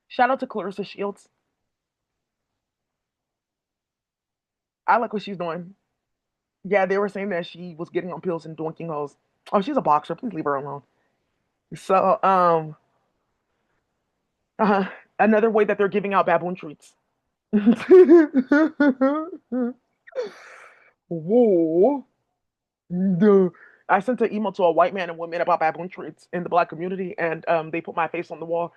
shout out to Clarissa Shields. I like what she's doing. Yeah, they were saying that she was getting on pills and doinking hoes. Oh, she's a boxer. Please leave her alone. So, uh, another way that they're giving out baboon treats. Whoa. The, I sent an email to a white man and woman about baboon treats in the black community, and they put my face on the wall.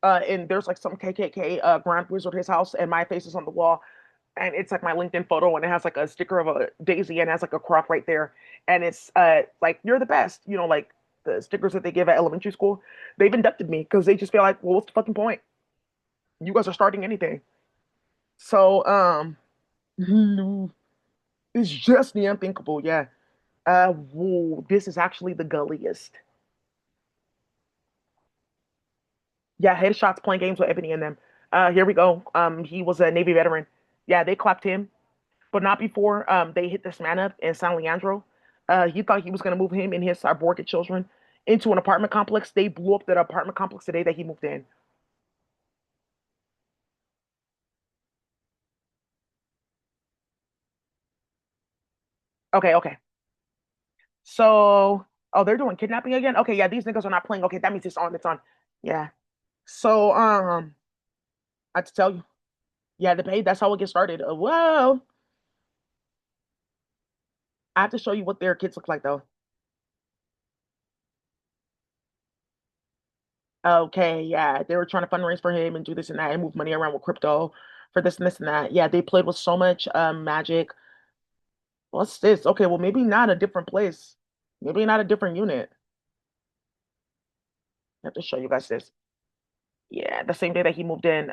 And there's like some KKK Grand Wizard his house, and my face is on the wall, and it's like my LinkedIn photo, and it has like a sticker of a daisy, and it has like a croc right there, and it's like you're the best, like the stickers that they give at elementary school. They've inducted me because they just feel like, well, what's the fucking point? You guys are starting anything. So it's just the unthinkable, yeah. Whoa, this is actually the gulliest. Yeah, headshots playing games with Ebony and them. Here we go. He was a Navy veteran. Yeah, they clapped him, but not before they hit this man up in San Leandro. He thought he was gonna move him and his aborted children into an apartment complex. They blew up that apartment complex the day that he moved in. Okay, okay. So, oh, they're doing kidnapping again. Okay, yeah, these niggas are not playing. Okay, that means it's on. It's on. Yeah. So, I have to tell you, yeah, the pay. That's how it gets started. Well, I have to show you what their kids look like though. Okay, yeah, they were trying to fundraise for him and do this and that and move money around with crypto for this and this and that. Yeah, they played with so much magic. What's this? Okay, well, maybe not a different place. Maybe not a different unit. I have to show you guys this. Yeah, the same day that he moved in.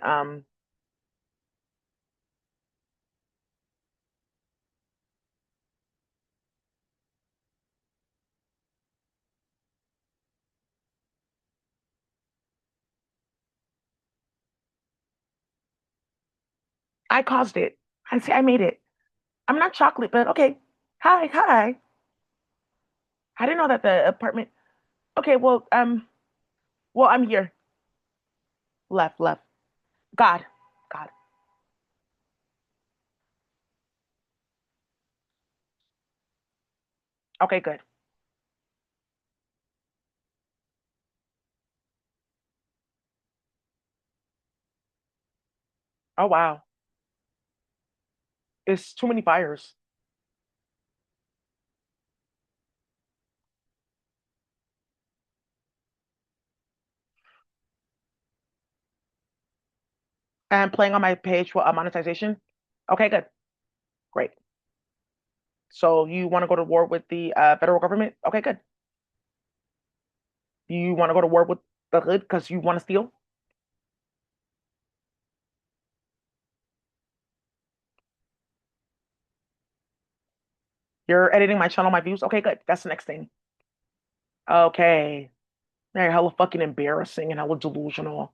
I caused it. I see, I made it. I'm not chocolate, but okay. Hi, hi. I didn't know that the apartment. Okay, well, I'm here. Left, left. God, God. Okay, good. Oh wow, it's too many fires. And playing on my page for monetization. Okay, good, great. So you want to go to war with the federal government? Okay, good. You want to go to war with the hood because you want to steal? You're editing my channel, my views. Okay, good. That's the next thing. Okay. They're hella fucking embarrassing and hella delusional.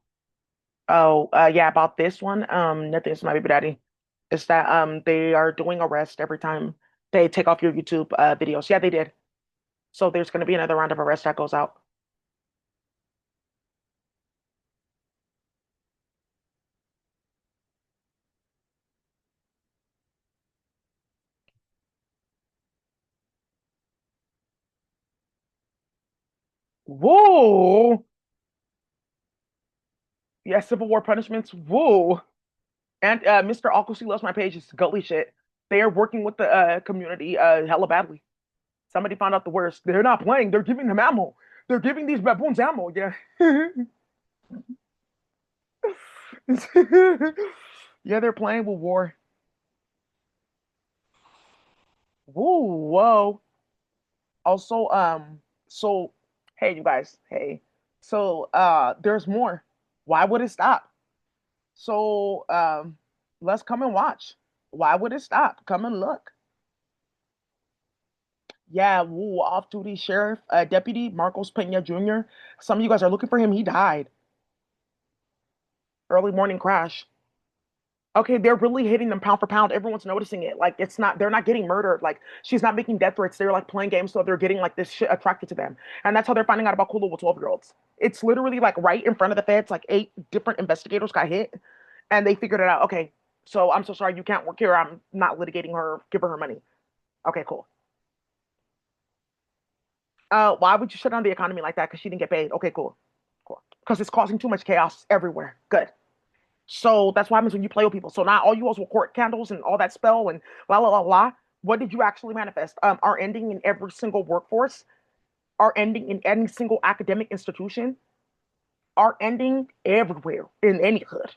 Oh, yeah, about this one, nothing's my baby daddy. It's that they are doing arrest every time they take off your YouTube videos. Yeah, they did. So there's gonna be another round of arrest that goes out. Whoa! Yeah, Civil War punishments. Whoa! And Mr. Awkwardly loves my page is gully shit. They are working with the community hella badly. Somebody found out the worst. They're not playing. They're giving them ammo. They're giving these baboons ammo. Yeah. Yeah, they're playing with war. Whoa, whoa. Also, so hey, you guys, hey. So, there's more. Why would it stop? So, let's come and watch. Why would it stop? Come and look. Yeah, woo, off-duty sheriff, deputy Marcos Pena Jr. Some of you guys are looking for him. He died. Early morning crash. Okay, they're really hitting them pound for pound. Everyone's noticing it. Like it's not, they're not getting murdered. Like she's not making death threats. They're like playing games, so they're getting like this shit attracted to them, and that's how they're finding out about Kula with 12-year-olds. It's literally like right in front of the feds. Like 8 different investigators got hit, and they figured it out. Okay, so I'm so sorry you can't work here. I'm not litigating her. Give her money. Okay, cool. Why would you shut down the economy like that? Because she didn't get paid. Okay, cool, cool. Because it's causing too much chaos everywhere. Good. So that's what happens when you play with people. So now all you was were court candles and all that spell and la la la la. What did you actually manifest? Are ending in every single workforce, are ending in any single academic institution, are ending everywhere in any hood.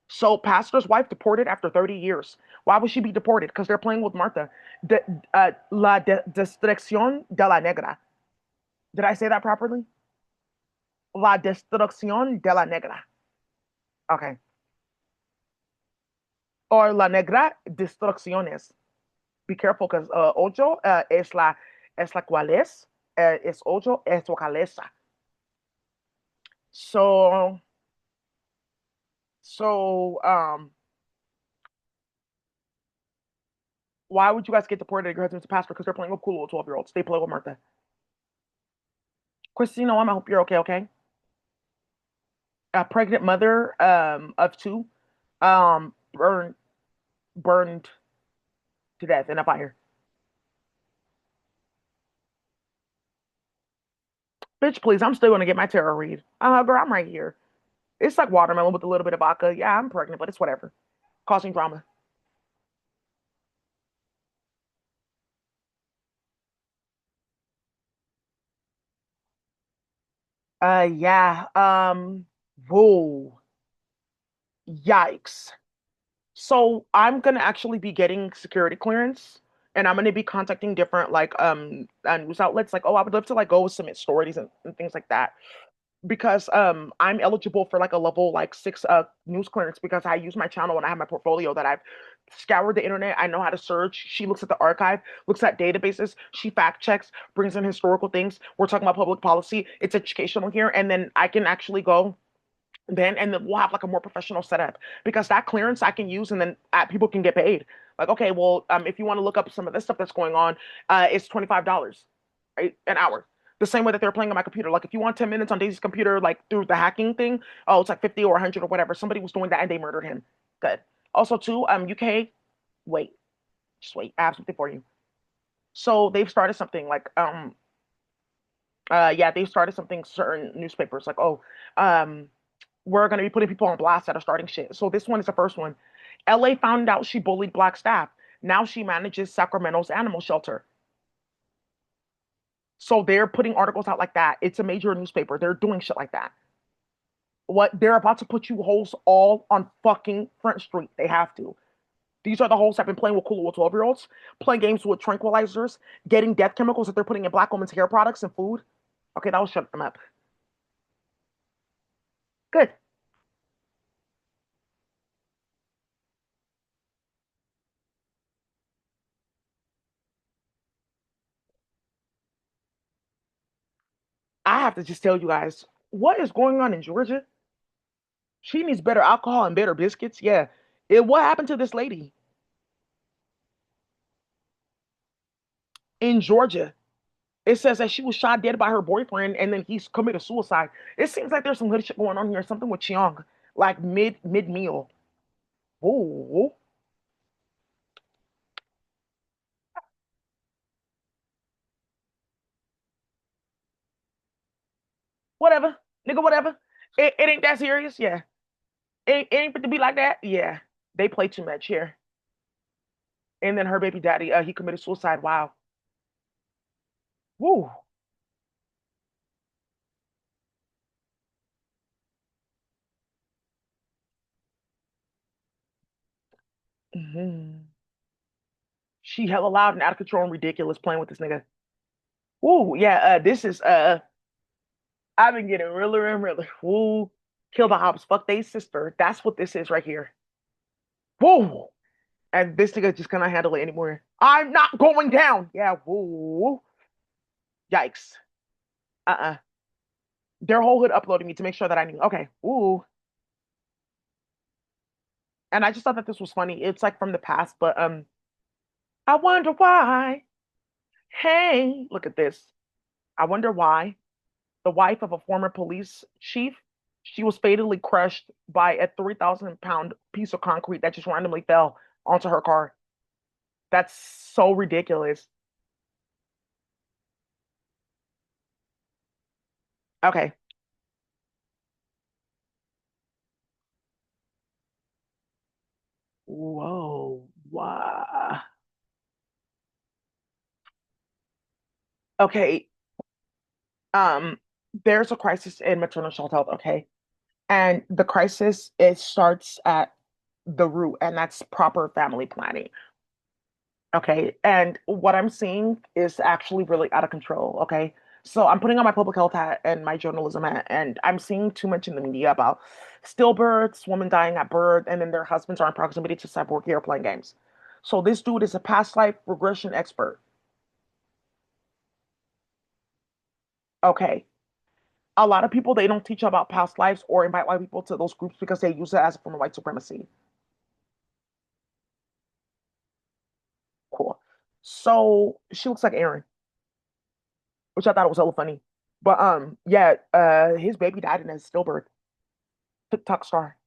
So pastor's wife deported after 30 years. Why would she be deported? Because they're playing with Martha. Destrucción de la negra. Did I say that properly? La destrucción de la negra. Okay. Or la negra destrucciones. Be careful because ocho es la cual es ocho es vocalesa. So so why would you guys get deported? Your husband's a pastor because they're playing with cool little 12-year-olds. They play with Martha. Christina, I hope you're okay. Okay. A pregnant mother of two burned to death in a fire. Bitch, please, I'm still gonna get my tarot read. Girl, I'm right here. It's like watermelon with a little bit of vodka. Yeah, I'm pregnant, but it's whatever. Causing drama. Yeah. Whoa. Yikes. So I'm gonna actually be getting security clearance, and I'm gonna be contacting different like news outlets. Like, oh, I would love to like go submit stories and things like that because I'm eligible for like a level like 6 news clearance because I use my channel and I have my portfolio that I've scoured the internet. I know how to search. She looks at the archive, looks at databases, she fact checks, brings in historical things. We're talking about public policy. It's educational here, and then I can actually go then and then we'll have like a more professional setup because that clearance I can use and then people can get paid. Like, okay, well, if you want to look up some of this stuff that's going on, it's $25, right, an hour. The same way that they're playing on my computer. Like, if you want 10 minutes on Daisy's computer, like through the hacking thing, oh, it's like 50 or 100 or whatever. Somebody was doing that and they murdered him. Good. Also, too, UK, wait, just wait. I have something for you. So they've started something like yeah, they've started something certain newspapers like, oh, um we're going to be putting people on blast that are starting shit. So this one is the first one. LA found out she bullied black staff. Now she manages Sacramento's animal shelter. So they're putting articles out like that. It's a major newspaper. They're doing shit like that. What they're about to put you holes all on fucking Front Street. They have to. These are the holes that have been playing with cool with 12-year-olds, playing games with tranquilizers, getting death chemicals that they're putting in black women's hair products and food. Okay, that will shut them up. Good. I have to just tell you guys what is going on in Georgia. She needs better alcohol and better biscuits. Yeah. What happened to this lady in Georgia? It says that she was shot dead by her boyfriend and then he's committed suicide. It seems like there's some hood shit going on here. Something with Chiang, like mid meal. Oh, whatever, nigga, whatever. It ain't that serious. Yeah, it ain't fit to be like that. Yeah, they play too much here. And then her baby daddy, he committed suicide. Wow. Woo. Hmm. She hella loud and out of control and ridiculous playing with this nigga. Woo. Yeah. This is I've been getting realer and realer. Woo. Kill the Hobbs. Fuck they sister. That's what this is right here. Woo. And this nigga just cannot handle it anymore. I'm not going down. Yeah, woo. Yikes. Uh-uh. Their whole hood uploaded me to make sure that I knew. Okay. Ooh. And I just thought that this was funny. It's like from the past, but I wonder why. Hey, look at this. I wonder why the wife of a former police chief, she was fatally crushed by a 3,000 pound piece of concrete that just randomly fell onto her car. That's so ridiculous. Okay. Whoa. Wow. Okay. Um, there's a crisis in maternal child health, okay? And the crisis, it starts at the root, and that's proper family planning. Okay. And what I'm seeing is actually really out of control. Okay. So I'm putting on my public health hat and my journalism hat, and I'm seeing too much in the media about stillbirths, women dying at birth, and then their husbands are in proximity to cyborg here playing games. So this dude is a past life regression expert. Okay. A lot of people, they don't teach about past lives or invite white people to those groups because they use it as a form of white supremacy. Cool. So she looks like Aaron, which I thought was hella funny. But yeah, his baby died in his stillbirth. TikTok star.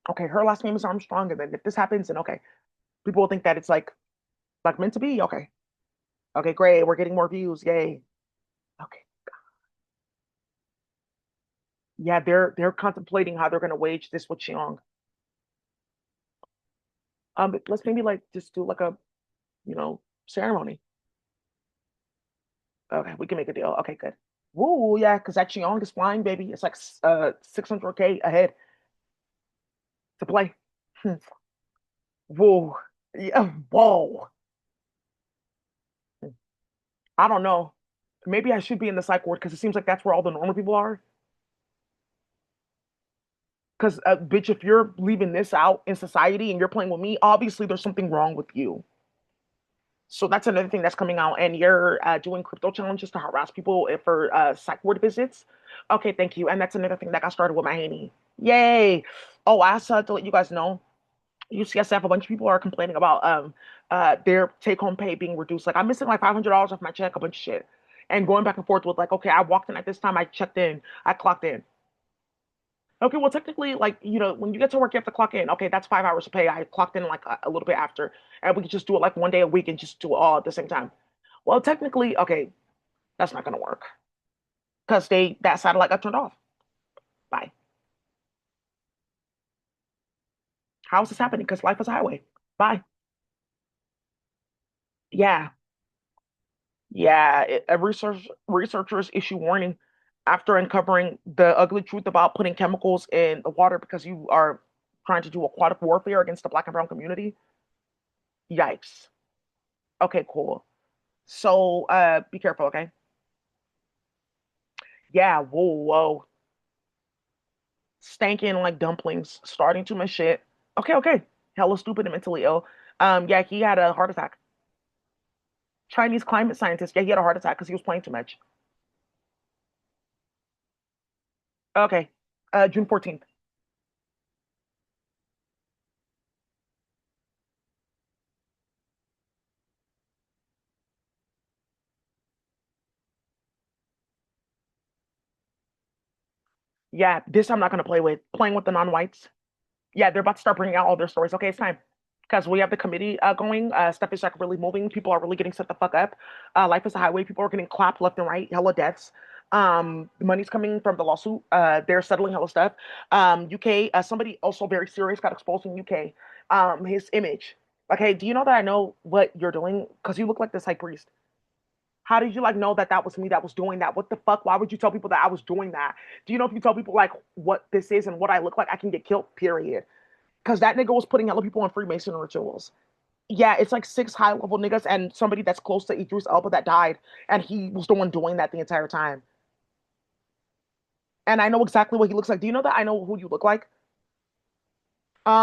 Okay, her last name is Armstrong, and then if this happens, then okay, people will think that it's like meant to be. Okay, okay, great. We're getting more views. Yay. Okay, yeah, they're contemplating how they're gonna wage this with Cheong. Let's maybe like just do like a ceremony. Okay, we can make a deal. Okay, good. Woo, yeah, because that Cheong is flying, baby. It's like 600K ahead to play. Hmm. Whoa, yeah, whoa. I don't know. Maybe I should be in the psych ward because it seems like that's where all the normal people are. Because, bitch, if you're leaving this out in society and you're playing with me, obviously there's something wrong with you. So that's another thing that's coming out. And you're doing crypto challenges to harass people for psych ward visits. Okay, thank you. And that's another thing that got started with my Haney. Yay. Oh, I also had to let you guys know. UCSF, a bunch of people are complaining about their take home pay being reduced. Like I'm missing like $500 off my check, a bunch of shit. And going back and forth with like, okay, I walked in at this time, I checked in, I clocked in. Okay, well, technically, like, when you get to work, you have to clock in. Okay, that's 5 hours of pay. I clocked in like a little bit after, and we could just do it like one day a week and just do it all at the same time. Well, technically, okay, that's not gonna work because that satellite got turned off. Bye. How is this happening? Because life is a highway. Bye. Yeah, yeah. Researchers issue warning after uncovering the ugly truth about putting chemicals in the water because you are trying to do aquatic warfare against the black and brown community. Yikes. Okay, cool. So be careful, okay? Yeah, whoa, whoa. Stanking like dumplings, starting too much shit. Okay, okay. Hella stupid and mentally ill. Yeah, he had a heart attack. Chinese climate scientist, yeah, he had a heart attack because he was playing too much. Okay. June 14th. Yeah, this I'm not gonna play with. Playing with the non-whites. Yeah, they're about to start bringing out all their stories. Okay, it's time. Because we have the committee going. Stuff is like really moving. People are really getting set the fuck up. Life is a highway. People are getting clapped left and right. Hella deaths. The money's coming from the lawsuit. They're settling hella stuff. UK. Somebody also very serious got exposed in UK. His image. Okay, do you know that I know what you're doing? Because you look like this high priest. How did you like know that that was me that was doing that? What the fuck? Why would you tell people that I was doing that? Do you know if you tell people like what this is and what I look like, I can get killed? Period. Because that nigga was putting hella people on Freemason rituals. Yeah, it's like six high level niggas and somebody that's close to Idris Elba that died, and he was the one doing that the entire time. And I know exactly what he looks like. Do you know that I know who you look like? Um,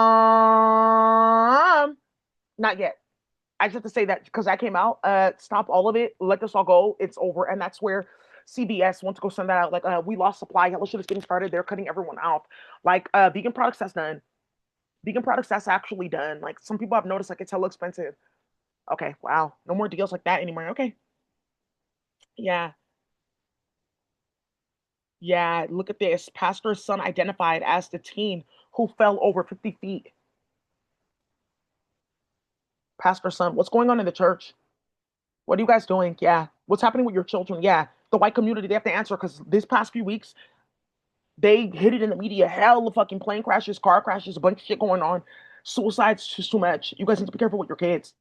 Not yet. I just have to say that because I came out, stop all of it, let this all go, it's over. And that's where CBS wants to go send that out. Like, we lost supply, hella shit is getting started. They're cutting everyone out. Like, vegan products, that's done. Vegan products, that's actually done. Like, some people have noticed, like, it's hella expensive. Okay, wow. No more deals like that anymore. Okay. Yeah. Yeah. Look at this. Pastor's son identified as the teen who fell over 50 feet. Pastor's son. What's going on in the church? What are you guys doing? Yeah. What's happening with your children? Yeah. The white community, they have to answer because this past few weeks, they hit it in the media. Hell of fucking plane crashes, car crashes, a bunch of shit going on. Suicide's just too much. You guys need to be careful with your kids.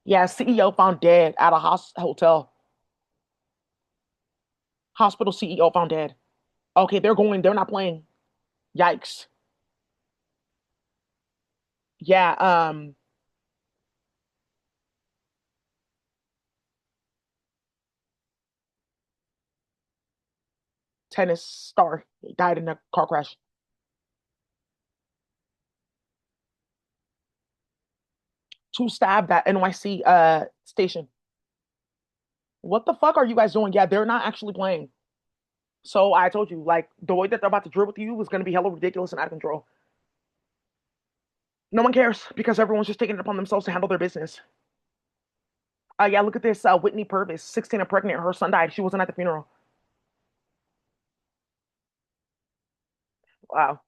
Yeah, CEO found dead at a hotel. Hospital CEO found dead. Okay, they're not playing. Yikes. Yeah, tennis star died in a car crash. Two stabbed at NYC station. What the fuck are you guys doing? Yeah, they're not actually playing. So I told you, like, the way that they're about to drill with you is gonna be hella ridiculous and out of control. No one cares because everyone's just taking it upon themselves to handle their business. Yeah, look at this. Whitney Purvis, 16 and pregnant. Her son died. She wasn't at the funeral. Wow.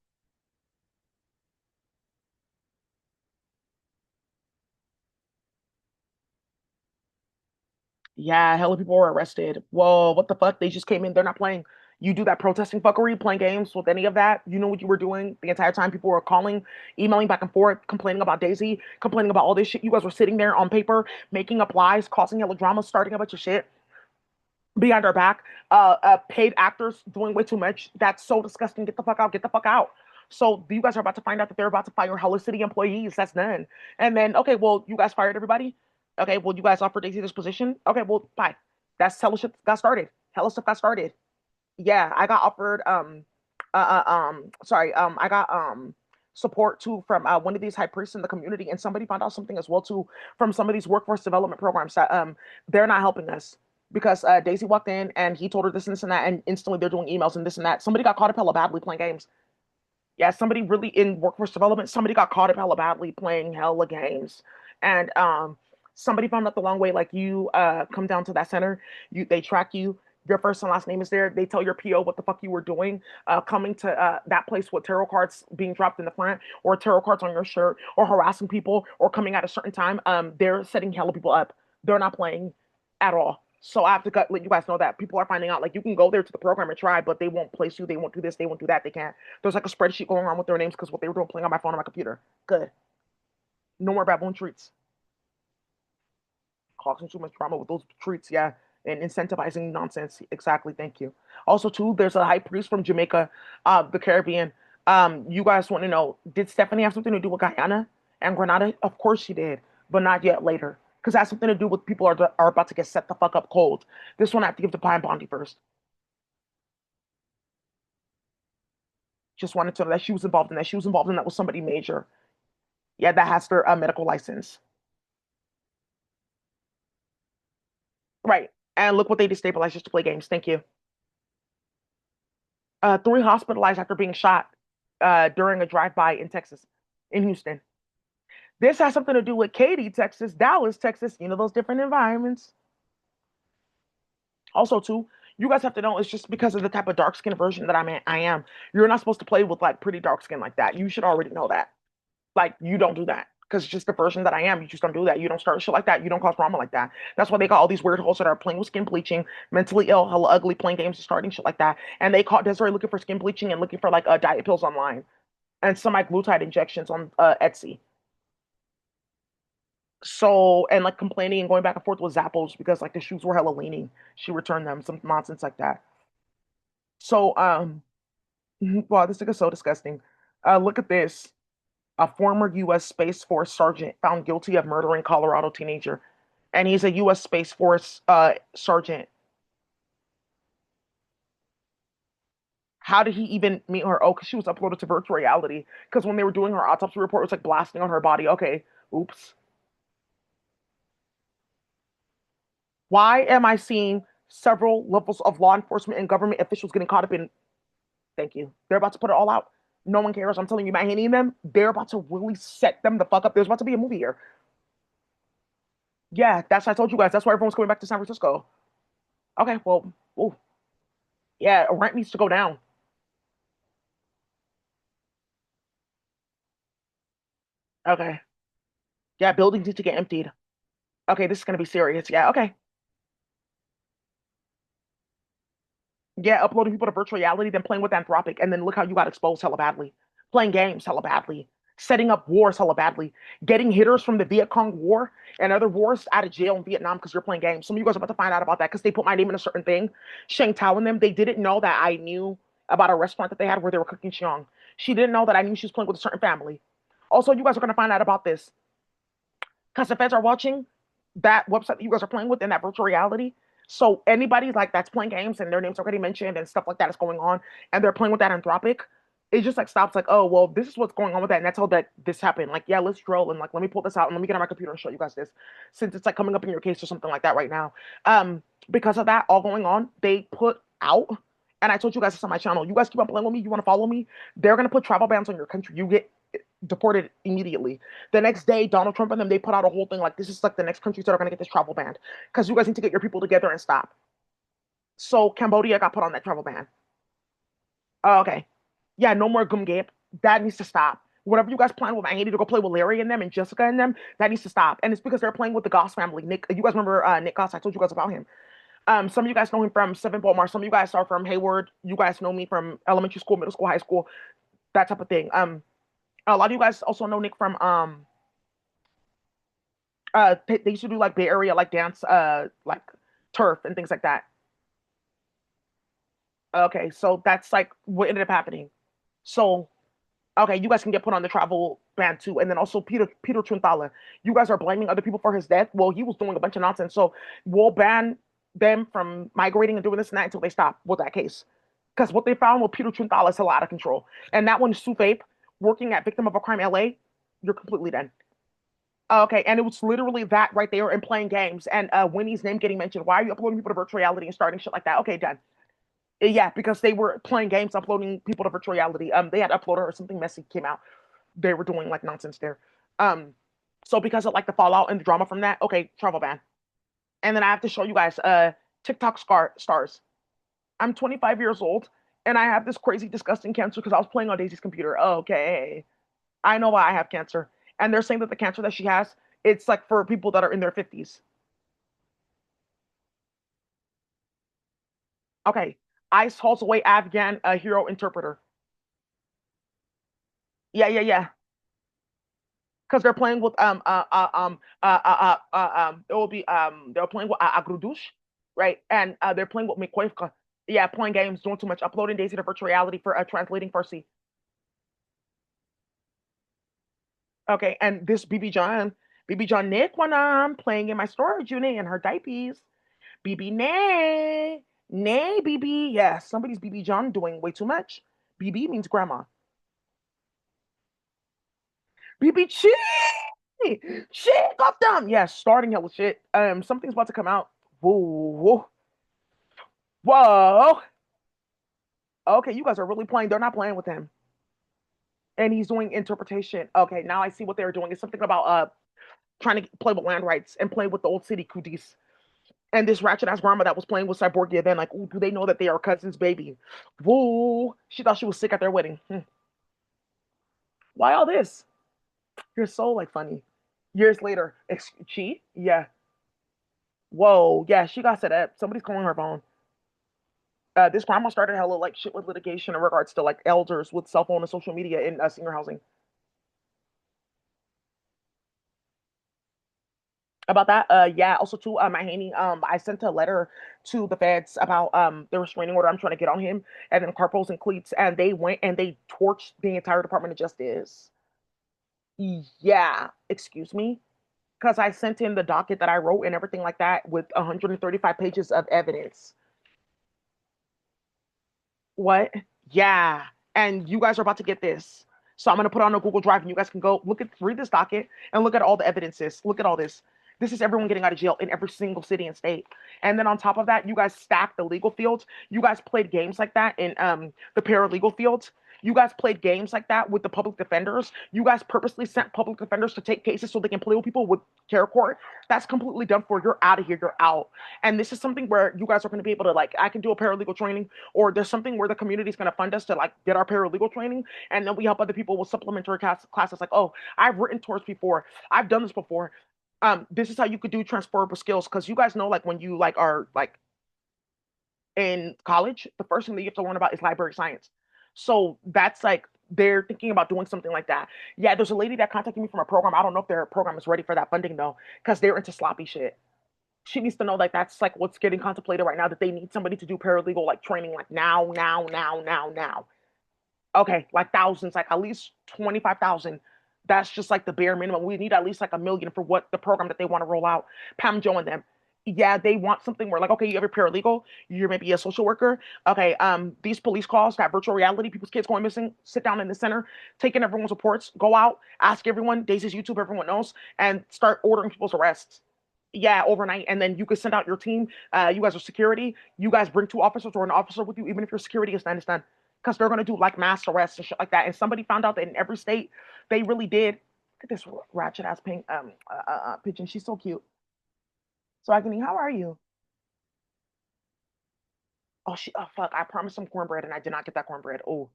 Yeah, hella people were arrested. Whoa, what the fuck? They just came in. They're not playing. You do that protesting fuckery, playing games with any of that. You know what you were doing the entire time. People were calling, emailing back and forth, complaining about Daisy, complaining about all this shit. You guys were sitting there on paper, making up lies, causing hella drama, starting a bunch of shit behind our back. Paid actors doing way too much. That's so disgusting. Get the fuck out. Get the fuck out. So you guys are about to find out that they're about to fire Hello City employees. That's done. And then, okay, well, you guys fired everybody. Okay, well, you guys offered Daisy this position. Okay, well, bye. That's hella shit got started. Hella stuff got started. Yeah, I got offered sorry, I got support too from one of these high priests in the community, and somebody found out something as well too from some of these workforce development programs that they're not helping us because Daisy walked in and he told her this and that, and instantly they're doing emails and this and that. Somebody got caught up hella badly playing games. Yeah, somebody really in workforce development, somebody got caught up hella badly playing hella games. And somebody found out the long way, like you come down to that center, they track you, your first and last name is there, they tell your PO what the fuck you were doing, coming to that place with tarot cards being dropped in the front, or tarot cards on your shirt, or harassing people, or coming at a certain time. They're setting hella people up. They're not playing at all. So I have to let you guys know that people are finding out. Like you can go there to the program and try, but they won't place you. They won't do this. They won't do that. They can't. There's like a spreadsheet going on with their names because what they were doing playing on my phone on my computer. Good. No more baboon treats. Causing too much drama with those treats, yeah. And incentivizing nonsense. Exactly. Thank you. Also, too, there's a high priest from Jamaica, the Caribbean. You guys want to know, did Stephanie have something to do with Guyana and Grenada? Of course she did, but not yet later. Because that's something to do with people are about to get set the fuck up cold. This one I have to give to Pine Bondi first. Just wanted to know that she was involved in that. She was involved in that with somebody major. Yeah, that has their medical license. Right. And look what they destabilized just to play games. Thank you. Three hospitalized after being shot during a drive-by in Texas, in Houston. This has something to do with Katy, Texas, Dallas, Texas. You know those different environments. Also, too, you guys have to know it's just because of the type of dark skin version that I am. You're not supposed to play with like pretty dark skin like that. You should already know that. Like you don't do that because it's just the version that I am. You just don't do that. You don't start shit like that. You don't cause drama like that. That's why they got all these weird hoes that are playing with skin bleaching, mentally ill, hella ugly, playing games and starting shit like that. And they caught Desiree looking for skin bleaching and looking for like diet pills online and semi-glutide injections on Etsy. So and like complaining and going back and forth with Zappos because like the shoes were hella leaning. She returned them, some nonsense like that. So wow, this is so disgusting. Look at this. A former U.S. Space Force sergeant found guilty of murdering Colorado teenager, and he's a U.S. Space Force sergeant. How did he even meet her? Oh, because she was uploaded to virtual reality. Because when they were doing her autopsy report, it was like blasting on her body. Okay, oops. Why am I seeing several levels of law enforcement and government officials getting caught up in? Thank you. They're about to put it all out. No one cares. I'm telling you, man, hating them. They're about to really set them the fuck up. There's about to be a movie here. Yeah, that's what I told you guys. That's why everyone's coming back to San Francisco. Okay, well, ooh, yeah, rent needs to go down. Okay. Yeah, buildings need to get emptied. Okay, this is gonna be serious. Yeah, okay. Yeah, uploading people to virtual reality, then playing with Anthropic, and then look how you got exposed hella badly. Playing games hella badly. Setting up wars hella badly. Getting hitters from the Viet Cong War and other wars out of jail in Vietnam because you're playing games. Some of you guys are about to find out about that because they put my name in a certain thing. Sheng Tao and them, they didn't know that I knew about a restaurant that they had where they were cooking Xiong. She didn't know that I knew she was playing with a certain family. Also, you guys are going to find out about this because the feds are watching that website that you guys are playing with in that virtual reality. So anybody like that's playing games and their names already mentioned and stuff like that is going on, and they're playing with that Anthropic, it just like stops like, oh well, this is what's going on with that, and that's how that this happened. Like, yeah, let's drill and like let me pull this out and let me get on my computer and show you guys this, since it's like coming up in your case or something like that right now. Because of that all going on, they put out, and I told you guys this on my channel. You guys keep on playing with me. You want to follow me? They're gonna put travel bans on your country. You get deported immediately. The next day, Donald Trump and them, they put out a whole thing like this is like the next countries that are going to get this travel ban because you guys need to get your people together and stop. So Cambodia got put on that travel ban. Oh, okay. Yeah, no more Gumgape. That needs to stop. Whatever you guys plan with, I need to go play with Larry and them and Jessica and them. That needs to stop. And it's because they're playing with the Goss family. Nick, you guys remember Nick Goss? I told you guys about him. Some of you guys know him from Seven Baltimore. Some of you guys are from Hayward. You guys know me from elementary school, middle school, high school, that type of thing. A lot of you guys also know Nick from they used to do like Bay Area like dance like turf and things like that. Okay, so that's like what ended up happening. So okay, you guys can get put on the travel ban too, and then also Peter Trunthala. You guys are blaming other people for his death. Well, he was doing a bunch of nonsense, so we'll ban them from migrating and doing this and that until they stop with that case. Because what they found with Peter Trunthala is a lot of control, and that one Sue Fape working at Victim of a Crime LA, you're completely done. Okay, and it was literally that right there and playing games and Winnie's name getting mentioned. Why are you uploading people to virtual reality and starting shit like that? Okay, done. Yeah, because they were playing games, uploading people to virtual reality. They had uploader or something messy came out. They were doing like nonsense there. Um, so because of like the fallout and the drama from that, okay, travel ban. And then I have to show you guys TikTok stars. I'm 25 years old and I have this crazy disgusting cancer because I was playing on Daisy's computer. Okay, I know why I have cancer. And they're saying that the cancer that she has, it's like for people that are in their 50s. Okay. Ice hauls away Afghan hero interpreter. Yeah, yeah, yeah. Because they're playing with it will be they're playing with Agrudush, right? And they're playing with Mikwevka. Yeah, playing games, doing too much, uploading Daisy to virtual reality for translating Farsi. Okay, and this BB John Nick when I'm playing in my storage unit in her diapers. BB Nay. Nay, BB. Yeah, somebody's BB John doing way too much. BB means grandma. BB Chi! Shit, got them! Yeah, starting hella shit. Something's about to come out. Whoa. Whoa. Okay, you guys are really playing. They're not playing with him. And he's doing interpretation. Okay, now I see what they're doing. It's something about trying to play with land rights and play with the old city Kudis. And this ratchet ass grandma that was playing with Cyborgia then, like, ooh, do they know that they are cousins, baby? Whoa. She thought she was sick at their wedding. Why all this? You're so like funny. Years later, she? Yeah. Whoa. Yeah, she got set up. Somebody's calling her phone. This grandma started hella like shit with litigation in regards to like elders with cell phone and social media in senior housing. About that, yeah. Also, too, Mahaney, I sent a letter to the feds about the restraining order I'm trying to get on him, and then Carpos and Cleats, and they went and they torched the entire Department of Justice. Yeah, excuse me, because I sent in the docket that I wrote and everything like that with 135 pages of evidence. What? Yeah. And you guys are about to get this. So I'm gonna put it on a Google Drive and you guys can go read this docket and look at all the evidences. Look at all this. This is everyone getting out of jail in every single city and state. And then on top of that, you guys stacked the legal fields. You guys played games like that in the paralegal fields. You guys played games like that with the public defenders. You guys purposely sent public defenders to take cases so they can play with people with care court. That's completely done for. You're out of here. You're out. And this is something where you guys are going to be able to like, I can do a paralegal training, or there's something where the community is going to fund us to like get our paralegal training, and then we help other people with supplementary classes. Like, oh, I've written tours before. I've done this before. This is how you could do transferable skills because you guys know like when you like are like in college, the first thing that you have to learn about is library science. So that's like they're thinking about doing something like that. Yeah, there's a lady that contacted me from a program. I don't know if their program is ready for that funding though, because they're into sloppy shit. She needs to know like that's like what's getting contemplated right now, that they need somebody to do paralegal like training like now. Okay, like thousands, like at least 25,000. That's just like the bare minimum. We need at least like 1 million for what the program that they want to roll out. Pam Joe and them. Yeah, they want something where like, okay, you have a paralegal, you're maybe a social worker. Okay, these police calls, that virtual reality, people's kids going missing, sit down in the center, taking everyone's reports, go out, ask everyone, Daisy's YouTube, everyone knows, and start ordering people's arrests. Yeah, overnight, and then you could send out your team. You guys are security. You guys bring two officers or an officer with you, even if your security is done, because they're gonna do like mass arrests and shit like that. And somebody found out that in every state they really did. Look at this ratchet ass pink pigeon. She's so cute. So Agony, how are you? Oh, oh fuck! I promised some cornbread and I did not get that cornbread. Oh,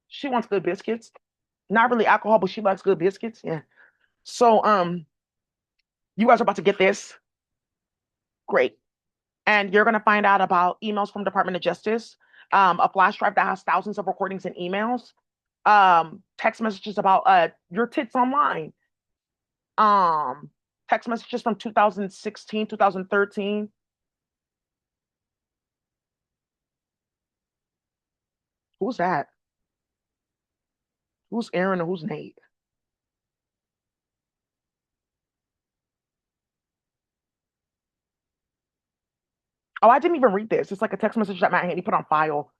she wants good biscuits. Not really alcohol, but she likes good biscuits. Yeah. So you guys are about to get this. Great. And you're going to find out about emails from Department of Justice, a flash drive that has thousands of recordings and emails, text messages about your tits online, um, text messages from 2016, 2013. Who's that? Who's Aaron and who's Nate? Oh, I didn't even read this. It's like a text message that Matt Haney put on file,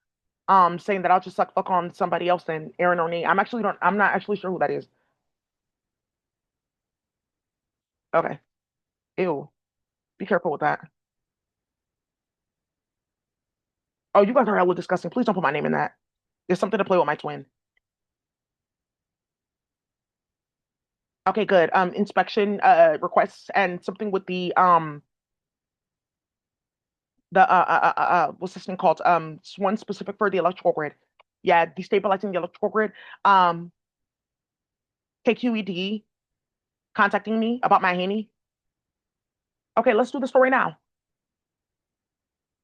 saying that I'll just like fuck on somebody else than Aaron or Nate. I'm not actually sure who that is. Okay. Ew. Be careful with that. Oh, you guys are hella disgusting. Please don't put my name in that. There's something to play with my twin. Okay, good. Inspection requests and something with the what's this thing called? One specific for the electrical grid. Yeah, destabilizing the electrical grid. Um, KQED contacting me about my Haney. Okay, let's do the story now.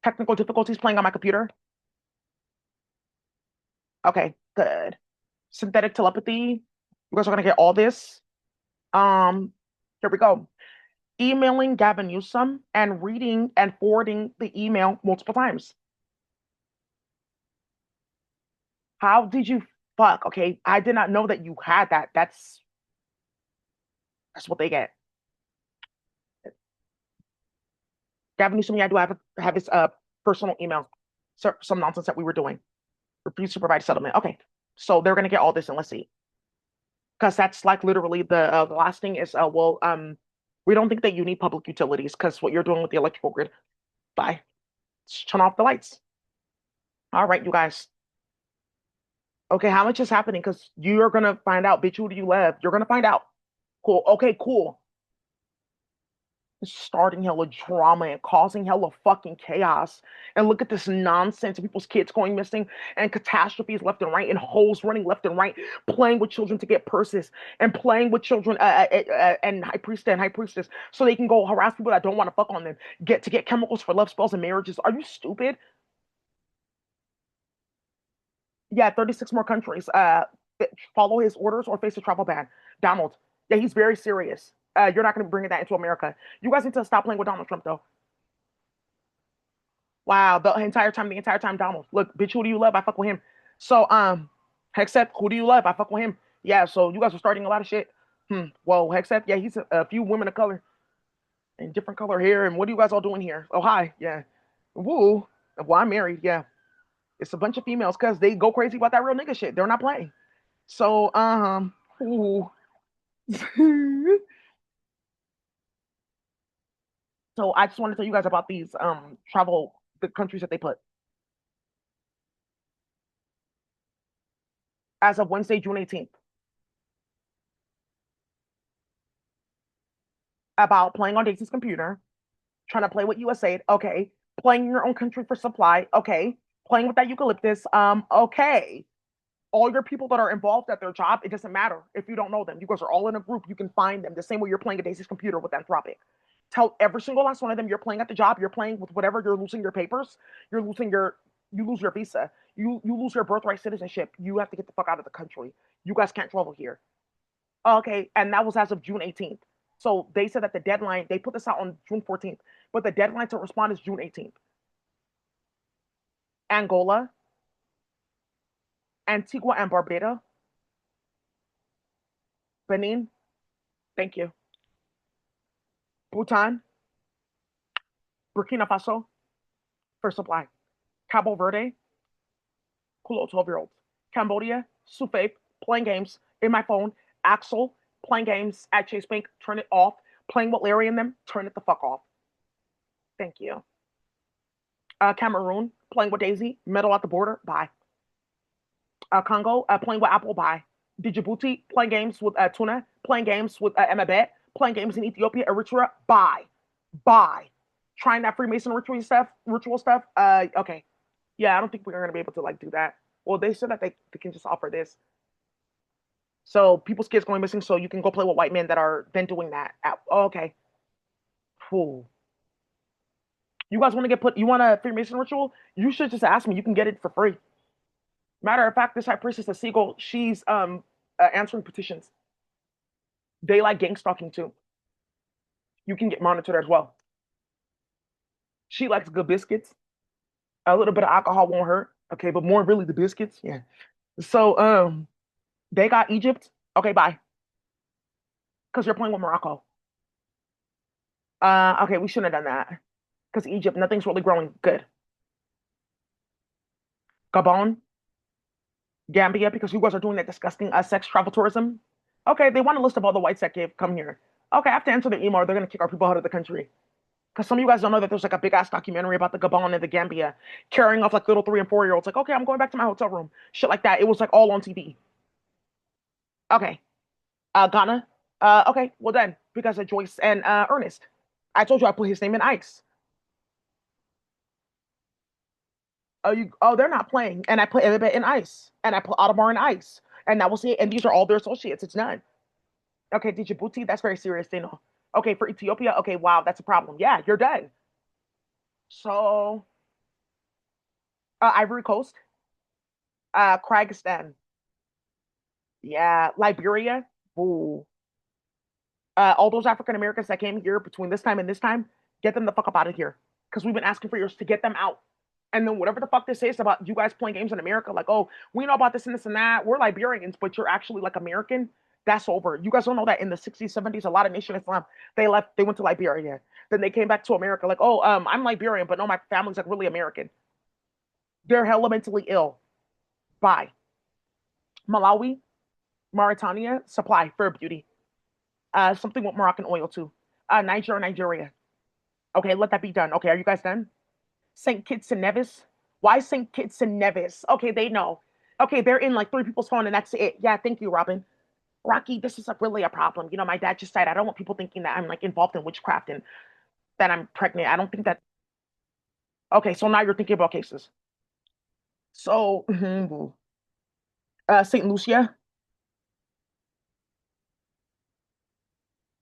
Technical difficulties playing on my computer. Okay, good. Synthetic telepathy. You guys are gonna get all this. Um, here we go. Emailing Gavin Newsom and reading and forwarding the email multiple times. How did you fuck? Okay, I did not know that you had that. That's what they get. Gavin Newsom, yeah, I do have his personal email. So, some nonsense that we were doing. Refuse to provide settlement. Okay, so they're gonna get all this, and let's see, because that's like literally the last thing is we don't think that you need public utilities because what you're doing with the electrical grid. Bye. Just turn off the lights. All right, you guys. Okay, how much is happening? Because you're gonna find out, bitch. Who do you love? You're gonna find out. Cool. Okay, cool. Starting hella drama and causing hella fucking chaos. And look at this nonsense of people's kids going missing and catastrophes left and right and holes running left and right, playing with children to get purses and playing with children and high priestess so they can go harass people that don't want to fuck on them, get chemicals for love spells and marriages. Are you stupid? Yeah, 36 more countries. Follow his orders or face a travel ban. Donald. Yeah, he's very serious. You're not going to be bringing that into America. You guys need to stop playing with Donald Trump, though. Wow, the entire time, Donald. Look, bitch, who do you love? I fuck with him. So, Hexep, who do you love? I fuck with him. Yeah, so you guys are starting a lot of shit. Well, Hexep, yeah, he's a few women of color and different color hair. And what are you guys all doing here? Oh, hi, yeah. Woo. Well, I'm married, yeah. It's a bunch of females because they go crazy about that real nigga shit. They're not playing. So, ooh. So I just want to tell you guys about these travel the countries that they put as of Wednesday, June 18th, about playing on Daisy's computer, trying to play with USAID, okay, playing in your own country for supply, okay, playing with that eucalyptus, okay. All your people that are involved at their job, it doesn't matter if you don't know them. You guys are all in a group, you can find them the same way you're playing at Daisy's computer with Anthropic. Tell every single last one of them you're playing at the job, you're playing with whatever, you're losing your papers, you're losing your you lose your visa, you lose your birthright citizenship, you have to get the fuck out of the country. You guys can't travel here. Okay, and that was as of June 18th. So they said that the deadline, they put this out on June 14th, but the deadline to respond is June 18th. Angola, Antigua and Barbuda, Benin, thank you. Bhutan, Burkina Faso for supply. Cabo Verde, cool 12-year-olds. Cambodia, Sufape, playing games in my phone. Axel, playing games at Chase Bank, turn it off. Playing with Larry and them, turn it the fuck off. Thank you. Cameroon, playing with Daisy, metal at the border, bye. Congo, playing with Apple, bye. Djibouti, playing games with Tuna, playing games with Emabet, playing games in Ethiopia, Eritrea, bye. Bye. Trying that Freemason ritual stuff, okay. Yeah, I don't think we're gonna be able to like do that. Well, they said that they can just offer this. So people's kids going missing, so you can go play with white men that are then doing that. Oh, okay. Cool. You guys want to get put? You want a Freemason ritual? You should just ask me. You can get it for free. Matter of fact, this high priestess, a seagull, she's answering petitions. They like gang stalking too. You can get monitored as well. She likes good biscuits. A little bit of alcohol won't hurt. Okay, but more really the biscuits. Yeah. So they got Egypt. Okay, bye. Because you're playing with Morocco. Okay, we shouldn't have done that. Because Egypt, nothing's really growing good. Gabon, Gambia, because you guys are doing that disgusting sex travel tourism. Okay, they want a list of all the whites that gave come here. Okay, I have to answer the email. Or they're gonna kick our people out of the country. Because some of you guys don't know that there's like a big ass documentary about the Gabon and the Gambia carrying off like little 3 and 4 year olds. Like, okay, I'm going back to my hotel room. Shit like that. It was like all on TV. Okay. Ghana. Okay, well then, because of Joyce and Ernest. I told you I put his name in ice. They're not playing. And I put Ebebe in ice. And I put Audemars in ice. And that was it. And these are all their associates. It's done. Okay, Djibouti, that's very serious, they know. Okay, for Ethiopia, okay, wow, that's a problem. Yeah, you're done. So, Ivory Coast, Kyrgyzstan, yeah, Liberia, ooh. All those African Americans that came here between this time and this time, get them the fuck up out of here. Because we've been asking for years to get them out. And then whatever the fuck this is about you guys playing games in America, like, oh, we know about this and this and that. We're Liberians, but you're actually like American. That's over. You guys don't know that in the 60s, 70s, a lot of Nation Islam, they left, they went to Liberia. Then they came back to America, like, oh, I'm Liberian, but no, my family's like really American. They're hella mentally ill. Bye. Malawi, Mauritania, supply for beauty. Something with Moroccan oil too. Nigeria. Okay, let that be done. Okay, are you guys done? St. Kitts and Nevis. Why St. Kitts and Nevis? Okay, they know. Okay, they're in like three people's phone and that's it. Yeah, thank you, Robin. Rocky, this is like really a problem. You know, my dad just died. I don't want people thinking that I'm like involved in witchcraft and that I'm pregnant. I don't think that. Okay, so now you're thinking about cases. So, St. Lucia.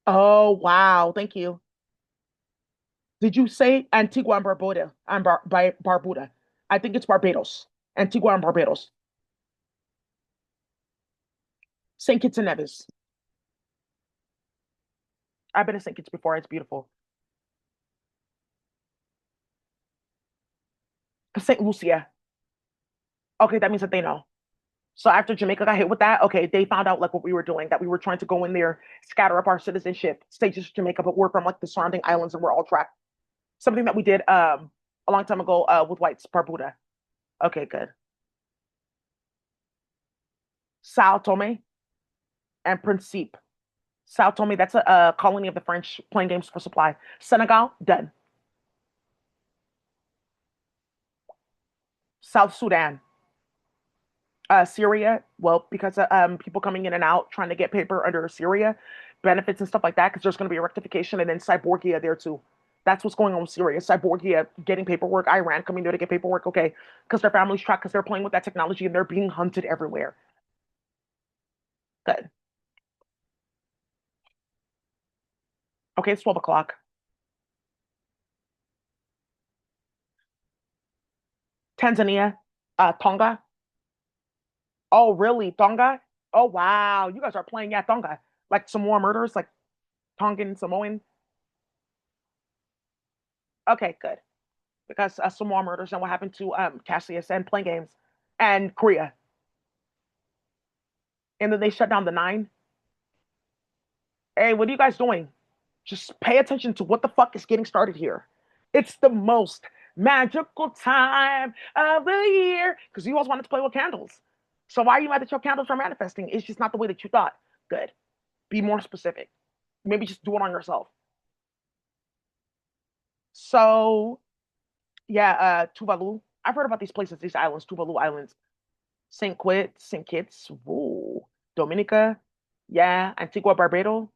Oh, wow. Thank you. Did you say Antigua and Barbuda? And Barbuda. I think it's Barbados. Antigua and Barbados. St. Kitts and Nevis. I've been to St. Kitts before. It's beautiful. St. Lucia. Okay, that means that they know. So after Jamaica got hit with that, okay, they found out like what we were doing, that we were trying to go in there, scatter up our citizenship, say just Jamaica, but we're from like the surrounding islands and we're all tracked. Something that we did a long time ago with whites, Barbuda. Okay, good. Sao Tome and Principe. Sao Tome, that's a colony of the French playing games for supply. Senegal, done. South Sudan, Syria, well, because people coming in and out trying to get paper under Syria, benefits and stuff like that, because there's going to be a rectification, and then Cyborgia there too. That's what's going on with Syria. Cyborgia getting paperwork, Iran coming there to get paperwork, okay, because their families trapped, because they're playing with that technology and they're being hunted everywhere. Good. Okay, it's 12 o'clock. Tanzania, Tonga. Oh, really? Tonga? Oh, wow. You guys are playing, yeah, Tonga. Like some more murders, like Tongan, Samoan. Okay, good. Because some more murders and what happened to Cassius and playing games and Korea. And then they shut down the nine. Hey, what are you guys doing? Just pay attention to what the fuck is getting started here. It's the most magical time of the year. Because you always wanted to play with candles. So why are you mad that your candles are manifesting? It's just not the way that you thought. Good. Be more specific. Maybe just do it on yourself. So yeah, Tuvalu. I've heard about these places, these islands, Tuvalu Islands. St. Kitts, ooh, Dominica, yeah, Antigua Barbuda,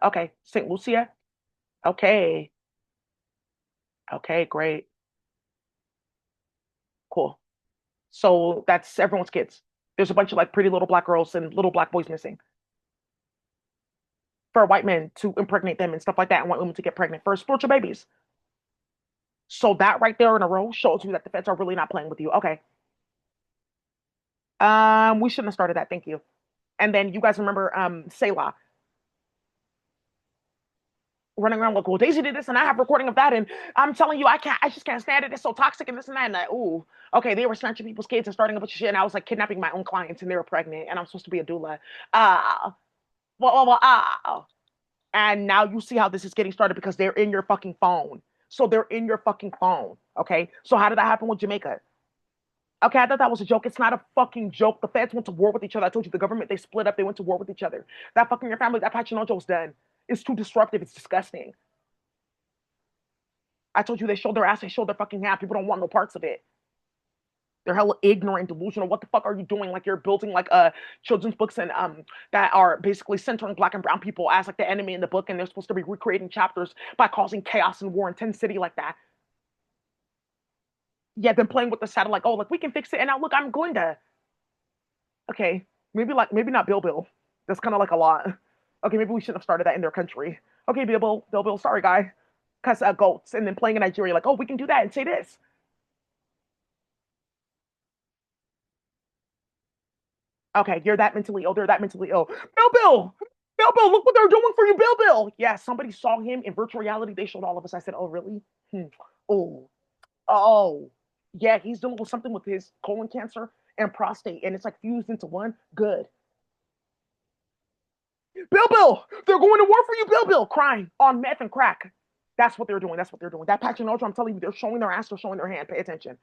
okay, St. Lucia, okay, okay, great, cool. So that's everyone's kids. There's a bunch of like pretty little black girls and little black boys missing for white men to impregnate them and stuff like that, and white women to get pregnant for spiritual babies. So that right there in a row shows you that the feds are really not playing with you. Okay, we shouldn't have started that. Thank you. And then you guys remember Selah running around like, well, Daisy did this and I have recording of that. And I'm telling you, I just can't stand it. It's so toxic and this and that. And I, ooh, okay, they were snatching people's kids and starting a bunch of shit. And I was like kidnapping my own clients and they were pregnant and I'm supposed to be a doula. Ah, and now you see how this is getting started because they're in your fucking phone. So they're in your fucking phone. Okay. So how did that happen with Jamaica? Okay, I thought that was a joke. It's not a fucking joke. The feds went to war with each other. I told you the government, they split up. They went to war with each other. That fucking your family, that Pachinojo's done. It's too disruptive. It's disgusting. I told you they showed their ass, they showed their fucking hand. People don't want no parts of it. They're hella ignorant, delusional. What the fuck are you doing? Like you're building like children's books and that are basically centering black and brown people as like the enemy in the book, and they're supposed to be recreating chapters by causing chaos and war in 10 city like that. Yeah, then playing with the satellite. Oh, like we can fix it. And now look, I'm Glinda. Okay, maybe not Bill. That's kind of like a lot. Okay, maybe we shouldn't have started that in their country. Okay, Bill, sorry guy. Cause goats, and then playing in Nigeria, like, oh, we can do that and say this. Okay, you're that mentally ill. They're that mentally ill. Bill, look what they're doing for you, Bill. Yeah, somebody saw him in virtual reality. They showed all of us. I said, oh, really? Hmm. Oh, oh, yeah, he's dealing with something with his colon cancer and prostate, and it's like fused into one. Good. They're going to war for you, Bill, crying on meth and crack. That's what they're doing. That's what they're doing. That Patrick Ultra, I'm telling you, they're showing their ass, they're showing their hand. Pay attention.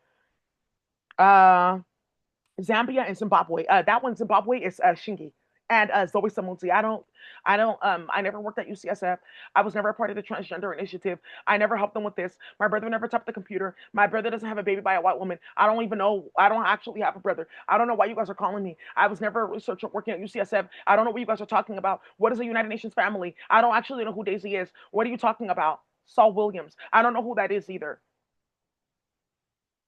Uh, Zambia and Zimbabwe. That one, Zimbabwe is Shingi and Zoe Samuti. I never worked at UCSF. I was never a part of the transgender initiative. I never helped them with this. My brother never touched the computer. My brother doesn't have a baby by a white woman. I don't even know. I don't actually have a brother. I don't know why you guys are calling me. I was never a researcher working at UCSF. I don't know what you guys are talking about. What is a United Nations family? I don't actually know who Daisy is. What are you talking about? Saul Williams. I don't know who that is either.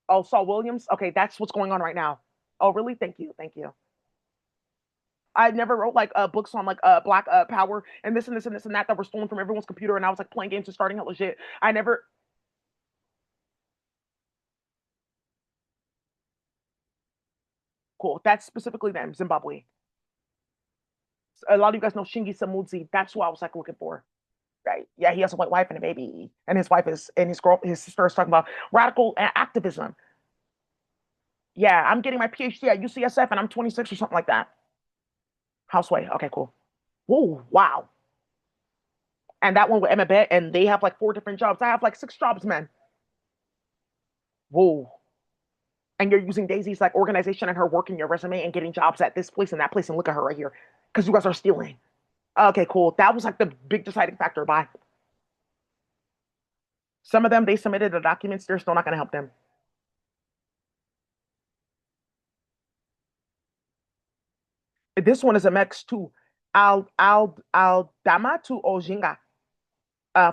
Oh, Saul Williams? Okay, that's what's going on right now. Oh, really? Thank you. Thank you. I never wrote like books on like black power and this and this and this and that that were stolen from everyone's computer and I was like playing games and starting out legit. I never cool. That's specifically them, Zimbabwe. A lot of you guys know Shingi Samudzi. That's who I was like looking for. Right. Yeah, he has a white wife and a baby. And his wife is and his sister is talking about radical activism. Yeah, I'm getting my PhD at UCSF and I'm 26 or something like that. Houseway. Okay, cool. Whoa, wow. And that one with Emma Bett, and they have like four different jobs. I have like six jobs, man. Whoa. And you're using Daisy's like organization and her work in your resume and getting jobs at this place and that place and look at her right here because you guys are stealing. Okay, cool. That was like the big deciding factor. Bye. Some of them they submitted the documents. They're still not going to help them. This one is a mix too. Al Dama to Ojinga.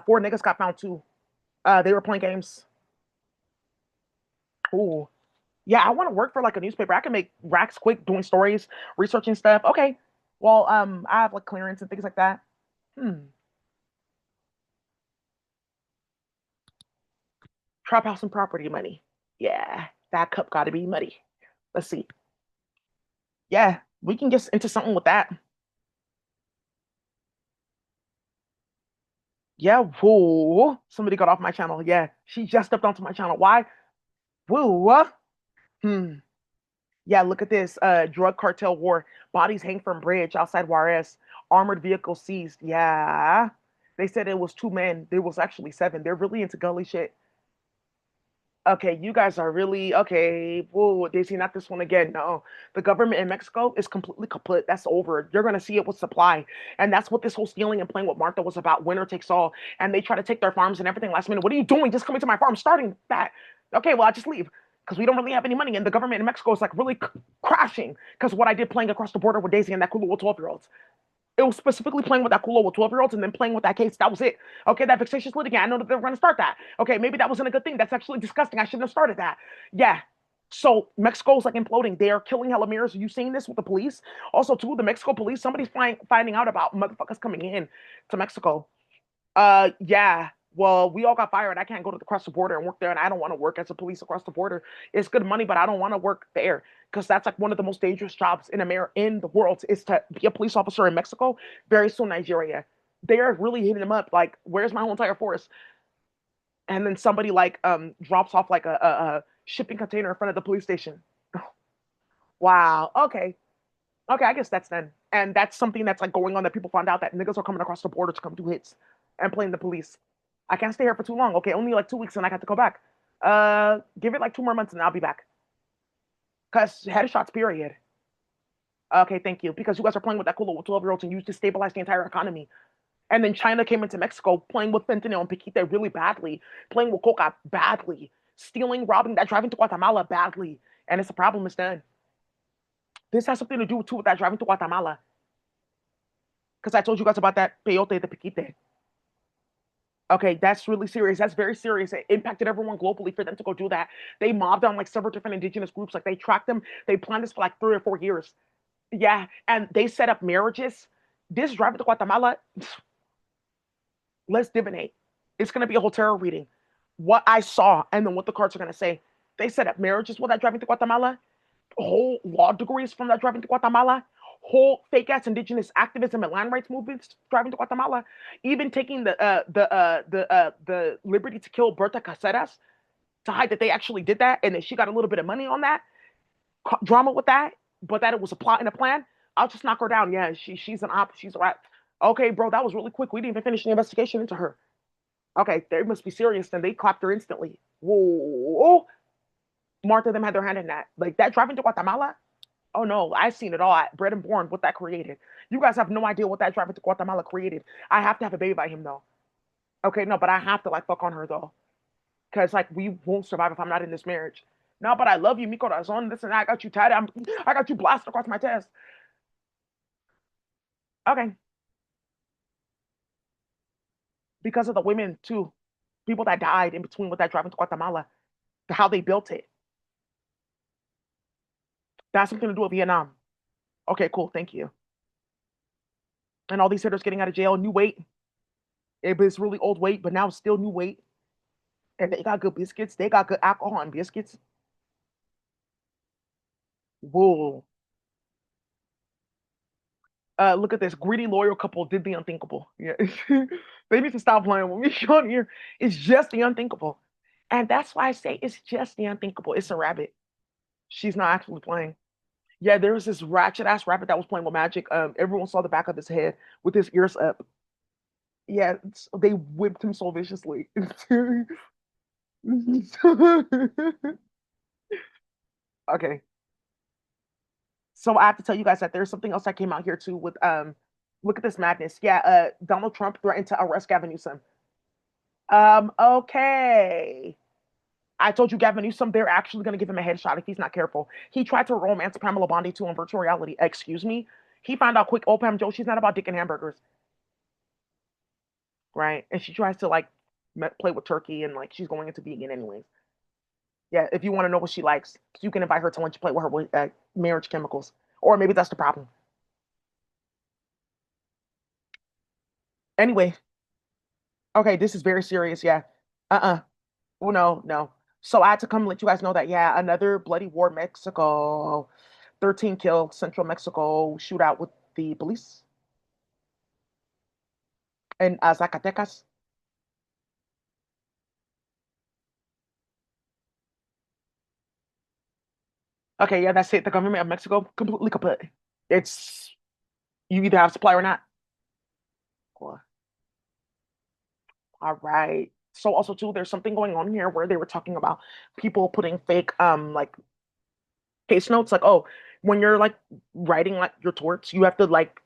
Four niggas got found too. They were playing games. Ooh. Yeah, I want to work for like a newspaper. I can make racks quick doing stories, researching stuff. Okay. Well, I have like clearance and things like that. Hmm. Trap house and property money. Yeah, that cup got to be muddy. Let's see. Yeah, we can get into something with that. Yeah, whoa. Somebody got off my channel. Yeah, she just stepped onto my channel. Why? Whoa. Hmm. Yeah, look at this. Drug cartel war. Bodies hang from bridge outside Juarez. Armored vehicle seized. Yeah. They said it was two men. There was actually seven. They're really into gully shit. Okay, you guys are really okay. Whoa, Daisy, not this one again. No, the government in Mexico is completely kaput. That's over. You're gonna see it with supply, and that's what this whole stealing and playing with Martha was about. Winner takes all, and they try to take their farms and everything last minute. What are you doing? Just coming to my farm, starting that? Okay, well I just leave because we don't really have any money, and the government in Mexico is like really crashing because what I did playing across the border with Daisy and that cool little 12-year-olds. It was specifically playing with that culo with 12-year-olds and then playing with that case. That was it. Okay, that vexatious litigant. I know that they were going to start that. Okay, maybe that wasn't a good thing. That's actually disgusting. I shouldn't have started that. Yeah. So Mexico's like imploding. They are killing hella mirrors. Are you seeing this with the police? Also, too, the Mexico police, somebody's finding out about motherfuckers coming in to Mexico. Yeah. Well, we all got fired. I can't go to across the border and work there, and I don't want to work as a police across the border. It's good money, but I don't want to work there because that's like one of the most dangerous jobs in America in the world is to be a police officer in Mexico. Very soon, Nigeria. They are really hitting them up. Like, where's my whole entire force? And then somebody like drops off like a shipping container in front of the police station. Wow. Okay. Okay, I guess that's then. And that's something that's like going on that people found out that niggas are coming across the border to come do hits and playing the police. I can't stay here for too long. Okay, only like 2 weeks and I got to go back. Give it like 2 more months and I'll be back. Cause headshots, period. Okay, thank you. Because you guys are playing with that cool little 12-year-olds and used to stabilize the entire economy. And then China came into Mexico playing with fentanyl and Paquita really badly, playing with coca badly, stealing, robbing, that driving to Guatemala badly. And it's a problem, it's done. This has something to do too with that driving to Guatemala. Because I told you guys about that peyote, the Paquite. Okay, that's really serious. That's very serious. It impacted everyone globally for them to go do that. They mobbed on like several different indigenous groups. Like they tracked them. They planned this for like 3 or 4 years. Yeah, and they set up marriages. This driver to Guatemala, let's divinate. It's gonna be a whole tarot reading. What I saw, and then what the cards are gonna say. They set up marriages with that driving to Guatemala. Whole law degrees from that driving to Guatemala. Whole fake ass indigenous activism and land rights movements driving to Guatemala. Even taking the liberty to kill Berta Caceres to hide that they actually did that, and that she got a little bit of money on that drama with that, but that it was a plot and a plan. I'll just knock her down. Yeah, she's an op. She's a rat. Okay, bro, that was really quick. We didn't even finish the investigation into her. Okay, they must be serious. Then they clapped her instantly. Whoa, Martha them had their hand in that. Like that driving to Guatemala. Oh no, I've seen it all. Bred and born, what that created. You guys have no idea what that driving to Guatemala created. I have to have a baby by him though. Okay, no, but I have to like fuck on her though, because like we won't survive if I'm not in this marriage. No, but I love you, Miko Razon. Listen, I got you tied. I got you blasted across my chest. Okay, because of the women too, people that died in between with that driving to Guatemala, how they built it. That's something to do with Vietnam. Okay, cool. Thank you. And all these hitters getting out of jail, new weight. It was really old weight, but now it's still new weight. And they got good biscuits. They got good alcohol and biscuits. Whoa. Look at this. Greedy loyal couple did the unthinkable. Yeah. They need to stop playing with me on here. It's just the unthinkable. And that's why I say it's just the unthinkable. It's a rabbit. She's not actually playing. Yeah, there was this ratchet ass rabbit that was playing with magic. Everyone saw the back of his head with his ears up. Yeah, they whipped him so viciously. kidding. So I have to tell you guys that there's something else that came out here too with look at this madness. Yeah, Donald Trump threatened to arrest Gavin Newsom. Okay. I told you Gavin Newsom, they're actually gonna give him a headshot if he's not careful. He tried to romance Pamela Bondi too in virtual reality. Excuse me. He found out quick, oh Pam Joe, she's not about dick and hamburgers, right? And she tries to like play with turkey and like she's going into vegan anyways. Yeah, if you want to know what she likes, you can invite her to lunch, play with her with marriage chemicals, or maybe that's the problem. Anyway, okay, this is very serious. Yeah. Uh-uh. Oh no, no. So I had to come let you guys know that yeah, another bloody war, Mexico. 13 killed, Central Mexico shootout with the police in Zacatecas. Okay, yeah, that's it. The government of Mexico completely kaput. It's you either have supply or not. Cool. All right. So also too, there's something going on here where they were talking about people putting fake like case notes, like oh, when you're like writing like your torts, you have to like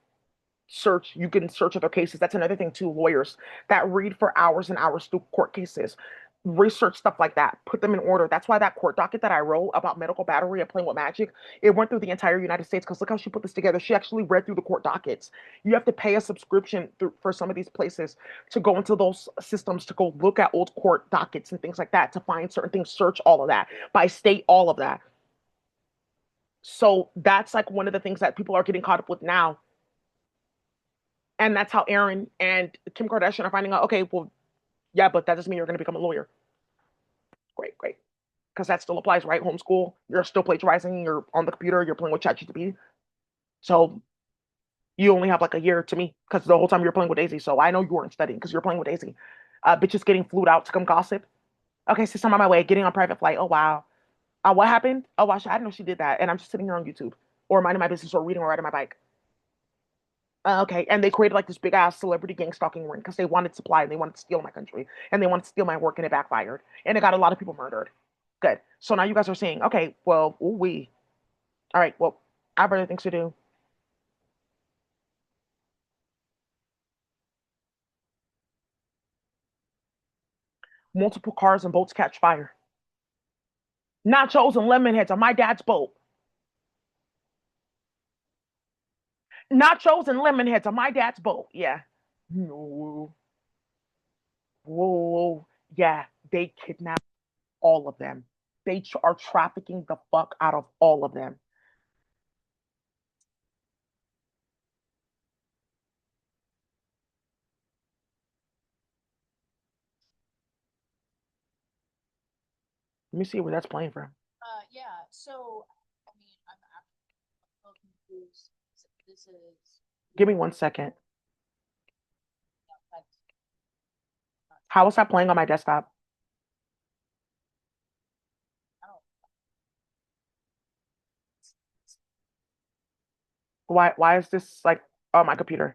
search, you can search other cases. That's another thing too. Lawyers that read for hours and hours through court cases, research stuff like that, put them in order. That's why that court docket that I wrote about medical battery and playing with magic, it went through the entire United States because look how she put this together. She actually read through the court dockets. You have to pay a subscription for some of these places to go into those systems to go look at old court dockets and things like that to find certain things, search all of that by state, all of that. So that's like one of the things that people are getting caught up with now. And that's how Aaron and Kim Kardashian are finding out, okay, well, yeah, but that doesn't mean you're going to become a lawyer. Great, great. Because that still applies, right? Homeschool, you're still plagiarizing, you're on the computer, you're playing with ChatGPT. So you only have like a year to me because the whole time you're playing with Daisy. So I know you weren't studying because you're playing with Daisy. Bitches getting flued out to come gossip. Okay, sis, I'm on my way, getting on private flight. Oh, wow. What happened? Oh, wow, I didn't know she did that. And I'm just sitting here on YouTube or minding my business or reading or riding my bike. Okay, and they created like this big ass celebrity gang stalking ring because they wanted supply and they wanted to steal my country and they wanted to steal my work and it backfired and it got a lot of people murdered. Good. So now you guys are saying, okay, well, we, all right, well, I have other things to do. Multiple cars and boats catch fire. Nachos and lemon heads on my dad's boat. Nachos and lemon heads on my dad's boat. Yeah. No. Whoa. Yeah. They kidnapped all of them. They are trafficking the fuck out of all of them. Let me see where that's playing from. Yeah. So, I mean, I'm actually a little confused. This is, Give me 1 second. that's not, How is that playing on my desktop? I don't, Why is this like on my computer?